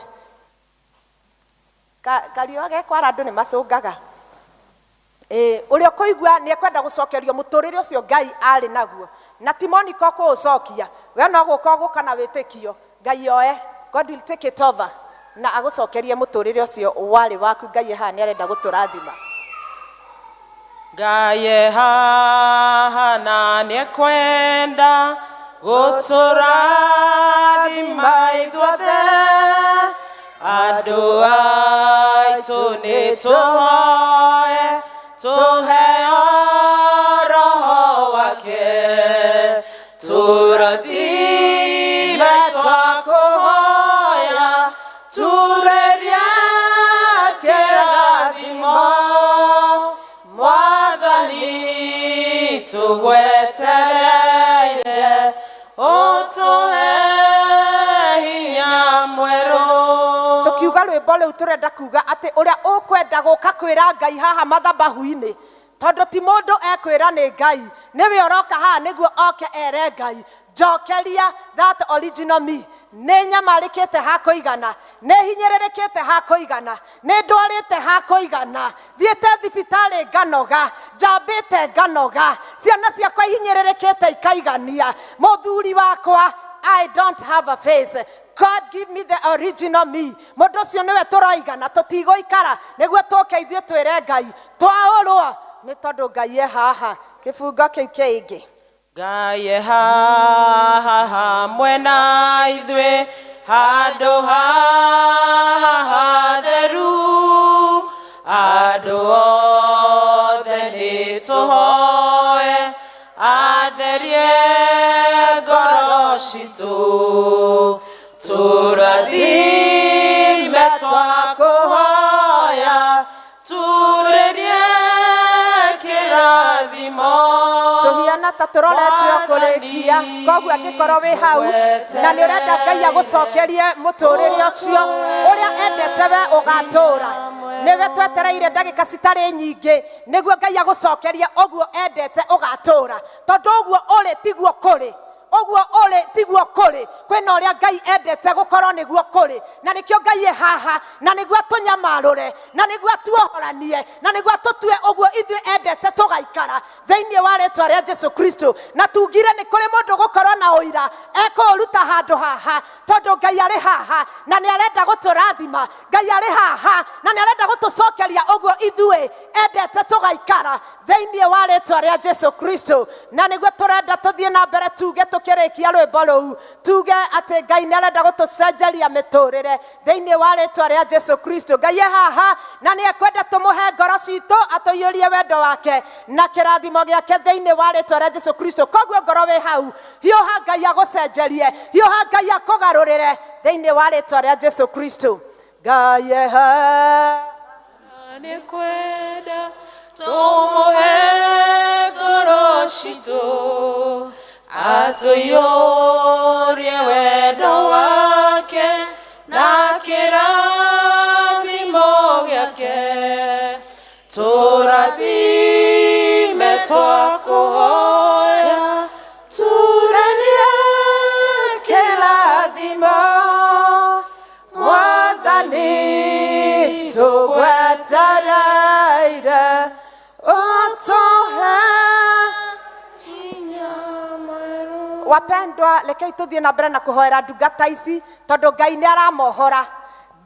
kario gekwara andu ni macungaga uria kuigua ni ekwenda gucokerio muturire ucio Ngai ari naguo na timoniko kuucokia we no guka gukana witikio Ngai oe God will take it over na agucokerie muturire ucio wari waku. Ngai haha ni arenda guturathima. Ngai haha na ni ekwenda guturathima ithuothe andu aitu ni tuhoe tuheo roho wake turathime twakuhoya turerie kirathimo Mwathani tugwetereire utuhe hinya mweru. Tukiuga rwimbo riu turenda kuga ati uria ukwenda guka kwira Ngai haha mathabahu-ini tondu ti mundu ekwira ni Ngai niwe uroka haha niguo oke ere Ngai njokeria that original me nĩ nyamarĩkĩte ha kũigana nĩ hinyĩrĩrĩkĩte ha kũigana nĩ ndwarĩte ha kũigana thiĩte thibitarĩ nganoga njambĩte nganoga ciana ciakwa ihinyĩrĩrĩkĩte ikaigania mũthuri wakwa I don't have a face. God give me the original me. Mũndũ ũcio nĩwe tũroigana tũtigũikara nĩguo tũke ithuĩ twĩre Ngai twaũrwo nĩ tondũ Ngai e haha kĩbungo kĩu kĩngĩ. Ngai haha hamwe na ithuĩ handũ haha hatheru, andũ othe nĩ tũhoe atherie ngoro citũ, tũrathime twakũhoya turĩrie kĩrathimo. Tuhiana ta turorete okurekia koguo angĩkorwo wĩ hau na nĩ ũrenda Ngai agũcokerie mũtũrĩre ũcio ũrĩa endete we ũgatũra, nĩwe twetereire ndagĩka citarĩ nyingĩ nĩguo Ngai agũcokerie ũguo endete ũgatũra, tondũ ũguo ũrĩ tiguo kũrĩ, ũguo ũrĩ tiguo kũrĩ. Kwĩna ũrĩa Ngai endete gũkorwo nĩguo kũrĩ, na nĩkĩo Ngai haha, na nĩguo tũnyamarũre, na nĩguo tuohoranie, na nĩguo tũtue ũguo ithuĩ endete tũgaikara thĩinĩ wa rĩĩtwa rĩa Jesũ Kristo. Na tugire nĩ kũrĩ mũndũ gũkorwo na ũira ekũũruta handũ haha, tondũ Ngai arĩ haha na nĩ arenda gũtũrathima. Ngai arĩ haha na nĩ arenda gũtũcokeria ũguo ithuĩ endete tũgaikara thĩinĩ wa rĩĩtwa rĩa Jesũ Kristo. Na nĩguo tũrenda tũthiĩ na mbere tuge tukirikia rwĩmbo rũu, tuge atĩ Ngai nĩ arenda gũtũcenjeria mĩtũrĩre thĩinĩ wa rĩĩtwa rĩa Jesũ Kristo. Ngai haha na nĩ ekwenda tũmũhe ngoro citũ atũiyũrie wendo wake na kĩrathimo gĩake thĩinĩ wa rĩĩtwa rĩa Jesũ Kristo. Koguo ngoro wĩ hau, hiũha Ngai agũcenjerie, hiũha Ngai akũgarũrĩre thĩinĩ wa rĩĩtwa rĩa Jesũ Kristo. Ngai haha nĩ kwenda tũmũhe ngoro citũ atũiyũrie wendo wake na kĩrathimo gĩake, tũrathime twakũhoya turanie kĩrathimo. Mwathani tũgwetereire ũtũhe. Wapendwa, rekei tuthie na mbere na kuhoera ndungata ici tondu Ngai nĩ aramohora,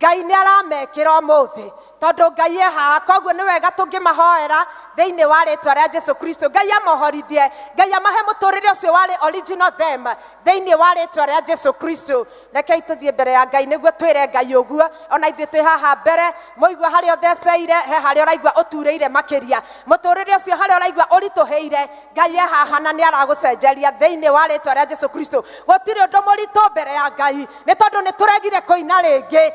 Ngai nĩ aramekĩra ũmũthĩ tondu Ngai haha. Koguo nĩ wega tũngĩmahoera thĩinĩ wa rĩĩtwa rĩa Jesũ Kristo. Ngai amohorithie, Ngai amahe mũtũrĩre ũcio warĩ original them thĩinĩ wa rĩĩtwa rĩa Jesũ Kristo. Rekei tũthiĩ mbere ya Ngai nĩguo twĩre Ngai ũguo. Ona ithuĩ twĩ haha mbere, mũigua harĩa ũtheceire, he harĩa ũraigua ũturĩire makĩria, mũtũrĩre ũcio harĩa ũraigua ũritũhĩire, Ngai haha na nĩ aragũcenjeria thĩinĩ wa rĩĩtwa rĩa Jesũ Kristo. Gũtirĩ ũndũ mũritũ mbere ya Ngai, nĩ tondũ nĩ tũregire kũina rĩngĩ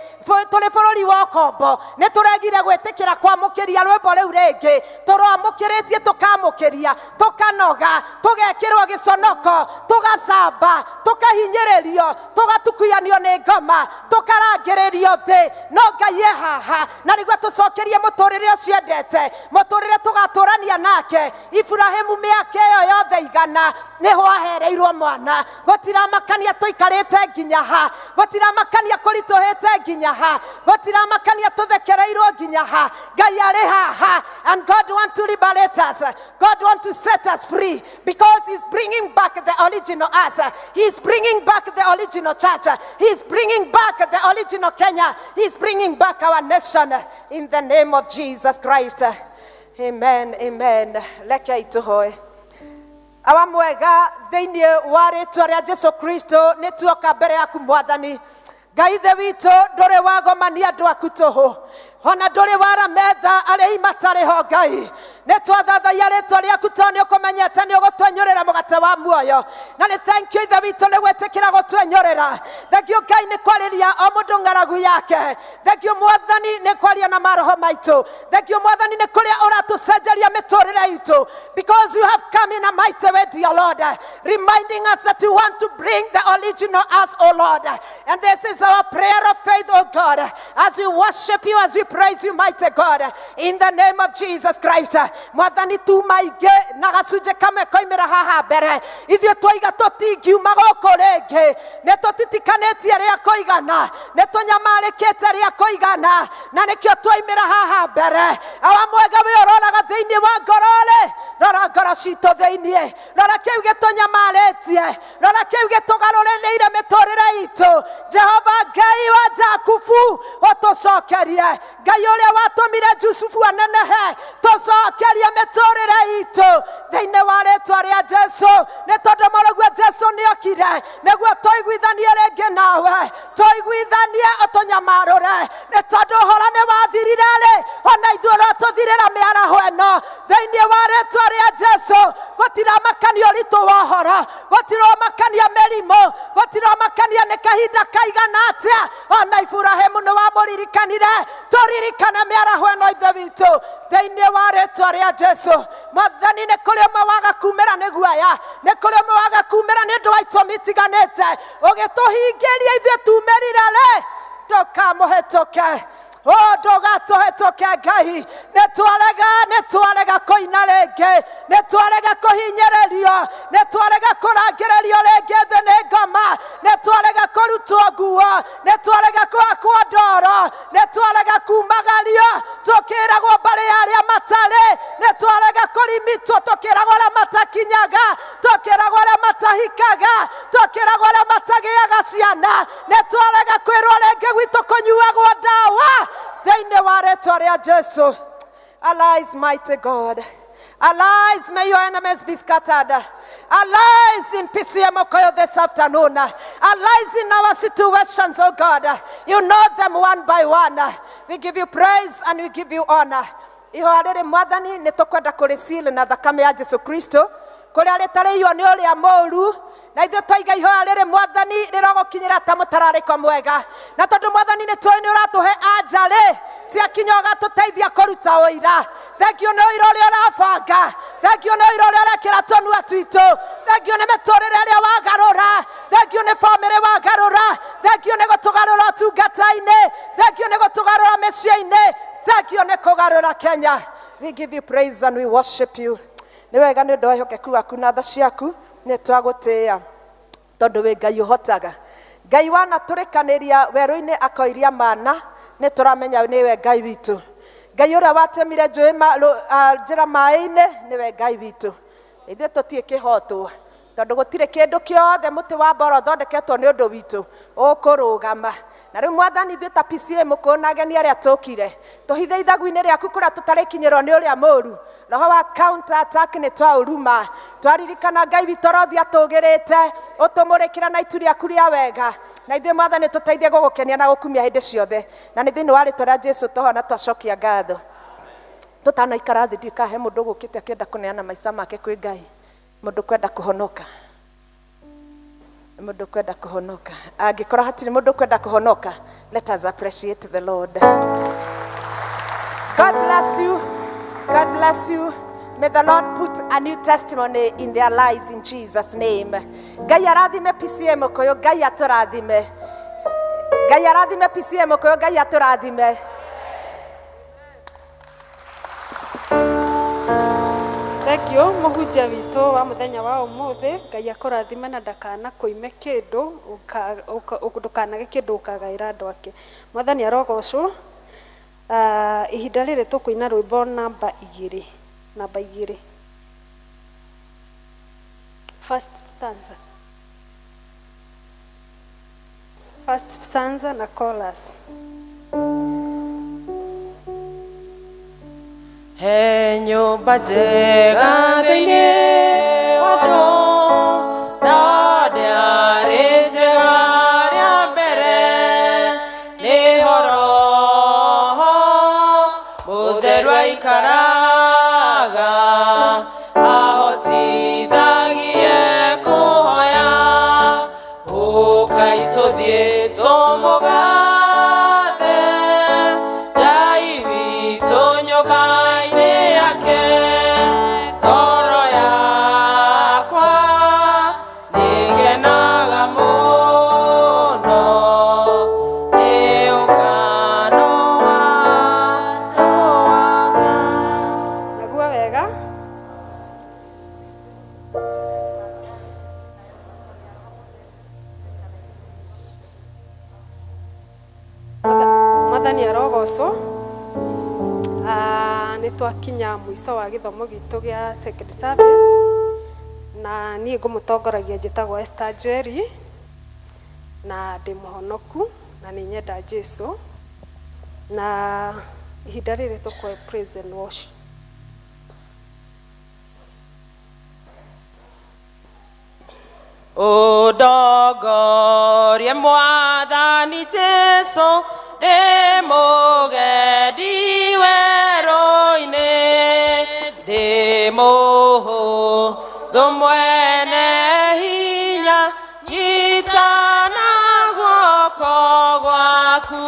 tũrĩ bũrũri wa ũkombo, nĩ tũregire gwĩtĩkĩra kwamũkĩria rwĩmbo rĩu rĩngĩ, tũrwamũkĩrĩtie tũkamũkĩria, tũkanoga, tũgekĩrwo gĩconoko, tũgacamba, tũkahinyĩrĩrio, tũgatukuyanio nĩ ngoma, tũkarangĩrĩrio thĩ. No Ngai haha na nĩguo tũcokerie mũtũrĩre ũcio endete, mũtũrĩre tũgatũrania nake. Iburahĩmu mĩaka ĩyo yothe igana nĩho ahereirwo mwana, gũtiramakania tũikarĩte nginya ha, gũtiramakania kũritũhĩte nginya ha, gũtiramakania tũthekereirwo nginya ha. Ngai arĩ haha, and God want to liberate us, God want to set us free, because he's bringing back the original us, he's bringing back the original church, he's bringing back the original Kenya, he's bringing back our nation in the name of Jesus Christ. Amen, amen. Rekei tũhoe. Awa mwega thĩinĩ wa rĩĩtwa rĩa Jesũ Kristo nĩ tuoka mbere yaku Mwathani. Ngai ithe witũ ndũrĩ wagomania andũ aku tũhũ, ona ndũrĩ warametha arĩa matarĩ ho Ngai. Nĩ twathathaia rĩĩtwa rĩaku tondũ nĩ ũkũmenyete nĩ ũgũtwenyũrĩra mũgate wa muoyo, na nĩ thank you ithe witũ nĩ gwĩtĩkĩra gũtwenyũrĩra. Thengio Ngai nĩ kwarĩria o mũndũ ng'aragu yake, thengio Mwathani nĩ kwaria na maroho maitũ, thengio Mwathani nĩ kũrĩa ũratũcenjeria mĩtũrĩre itũ, because you have come in a mighty way, dear Lord, reminding us that you want to bring the original us, O Lord. And this is our prayer of faith, O God, as we worship you, as we praise you, mighty God, in the name of Jesus Christ. Mwathani tu maingĩ na gacunjĩ kamwe koimĩra haha mbere, ithuĩ twaiga tũtingiuma gũkũ rĩngĩ, nĩ tũtitikanĩtie rĩa kũigana, nĩ tũnyamarĩkĩte rĩa kũigana, na nĩkĩo twaimĩra haha mbere. Awa mwega wĩ ũroraga thĩinĩ wa ngoro-rĩ, rora ngoro citũ thĩinĩ, rora kĩu gĩtũnyamarĩtie, rora kĩu gĩtũgarũrĩire mĩtũrĩre itũ. Jehova Ngai wa Jakubu ũtũcokerie, Ngai ũrĩa watũmire Jusufu anenehe, tũcokerie mĩtũrĩre itũ thĩinĩ wa rĩĩtwa rĩa Jesu, nĩ tondũ mũrũguo Jesu nĩokire nĩguo tũiguithanie rĩngĩ nawe, tũiguithanie ũtũnyamarũre, nĩ tondũ ũhoro nĩ wathirire-rĩ, ona ithuĩ no tũthirĩra mĩaraho ĩno thĩinĩ wa rĩĩtwa rĩa Jesu. Gũtiramakania ũritũ wa ũhoro, gũtiramakania mĩrimũ, gũtiramakania nĩ kahinda kaigana atĩa, ona Iburahĩmu nĩ wamũririkanire, tũririkane mĩaraho ĩno ithe witũ thĩinĩ wa rĩĩtwa rĩa Jesu. Mwathani, nĩ kũrĩ ũmwe waga kumĩra nĩ guoya, nĩ kũrĩ ũmwe waga kumĩra nĩ ũndũ wa itũmi itiganĩte, ũgĩtũhingĩria ithuĩ tumĩrire-rĩ, ndũkamũhĩtũke. Ndũgatũhĩtũke Ngai, nĩtwarega kũina rĩngĩ, nĩtwarega kũhinyĩrĩrio, nĩtwarega kũrangĩrĩrio rĩngĩ thĩ nĩ ngoma, nĩtwarega kũrutwo nguo, nĩtwarega kwakwo ndoro, nĩtwarega kumagario tũkĩragwo mbarĩ ya arĩa matarĩ, nĩtwarega kũrimitwo tũkĩragwo arĩa matakinyaga, tũkĩragwo arĩa matahikaga, tũkĩragwo arĩa matagĩaga ciana, nĩtwarega kwĩrwo rĩngĩ gwitũ kũnyuagwo ndawa thĩinĩ wa rĩĩtwa rĩa Jesu. Arise, mighty God. Arise, may your enemies be scattered. Arise in PCA Mokoyo this afternoon. Arise in our situations, oh God. You know them one by one. We give you praise and we give you honor. Ihoya rĩrĩ Mwathani nĩ tũkwenda kũrĩcili na thakame ya Jesu Kristo, kũrĩa rĩtarĩiyo nĩ ũrĩa mũũru, na ithuĩ twaiga ihoya rĩrĩ Mwathani rĩrogũkinyĩra ta mũtararĩko mwega, na tondũ Mwathani nĩ tũĩ nĩ ũratũhe anja-rĩ ciakinya ũgatũteithia kũruta ũira. Thengio nĩ ũira ũrĩa ũrabanga, thengio nĩ ũira ũrĩa ũrekĩra tũnua twitũ, thengio nĩ mĩtũrĩre ĩrĩa wagarũra, thengio nĩ bamĩrĩ wagarũra, thengio nĩ gũtũgarũra ũtungata-inĩ, thengio nĩ gũtũgarũra mĩciĩ-inĩ, thengio nĩ kũgarũra Kenya. We give you praise and we worship you. Nĩ wega nĩ ũndũ wa ũhokeku waku na tha ciaku, nĩ twagũtĩĩa tondũ wĩ Ngai ũhotaga. Ngai wanatũrĩkanĩria werũ-inĩ akoiria mana, nĩ tũramenya nĩwe Ngai witũ. Ngai ũrĩa watemire njĩra maĩ-inĩ nĩwe Ngai witũ. Ithuĩ tũtirĩ kĩhotwo tondũ gũtirĩ kĩndũ kĩothe mũtĩ wa mboro thondeketwo nĩ ũndũ witũ ũkũrũgama. Na rĩu Mwathani, ithuĩ ta PCA Mũkũyũ na ageni arĩa tũkire tũhithe ithagu-inĩ rĩaku kũrĩa tũtarĩkinyĩrwo nĩ ũrĩa mũũru, roho wa counter attack nĩ twaũruma. Twaririkana Ngai witũ rothi atũgĩrĩte, ũtũmũrĩkĩra na itu rĩaku rĩa wega, na ithuĩ Mwathani tũteithie gũgũkenia na gũkumia hĩndĩ ciothe, na nĩ thĩinĩ wa rĩĩtwa rĩa Jesu tũhona twacokia ngatho. Tũtanaikara thĩ ndikahe mũndũ gũkĩte akĩenda kũneana maica make kwĩ Ngai, mũndũ kwenda kũhonoka, mũndũ kwenda kũhonoka. Angĩkorwo hatirĩ mũndũ kwenda kũhonoka, let us appreciate the Lord. God bless you. God bless you. May the Lord put a new testimony in their lives in Jesus' name. Ngai arathime PCA Mũkũyũ, Ngai atũrathime. Ngai arathime PCA Mũkũyũ, Ngai atũrathime. Thank you mũhunjia witũ wa mũthenya wa ũmũthĩ. Ngai akũrathime na ndakana kũime kĩndũ, ndũkanage kĩndũ ũkagaĩra andũ ake. Mwathani arogocwo. Ihinda rĩrĩ tũkũina rwĩmbo namba 2. Namba 2. First stanza. First stanza na chorus. He nyũmba njega thĩinĩ wa andũ, na ndĩarĩ njega ya mbere, nĩ horo mũtheru aikaraga, ahotithagie kũhoya, ũkai tũthiĩ tũmũgathe, Ngai witũ nyũmba-inĩ yake, ngoro yakwa nĩĩgenaga mũno nĩ ũngano wa andũ a Ngai. Naguo wega. nĩ twakinya mũico wa gĩthomo gitũ gĩa second service, na niĩ ngũmũtongoragia njĩtagwo Esther Njeri, na ndĩ mũhonoku na nĩ nyenda Jesũ, na ihinda rĩrĩ tũkũhe praise and worship. Ũndongorie Mwathani Jesũ, ndĩ mũgendi werũ-inĩ, ndĩ mũhũthũ mwene hinya, nyitana guoko gwaku.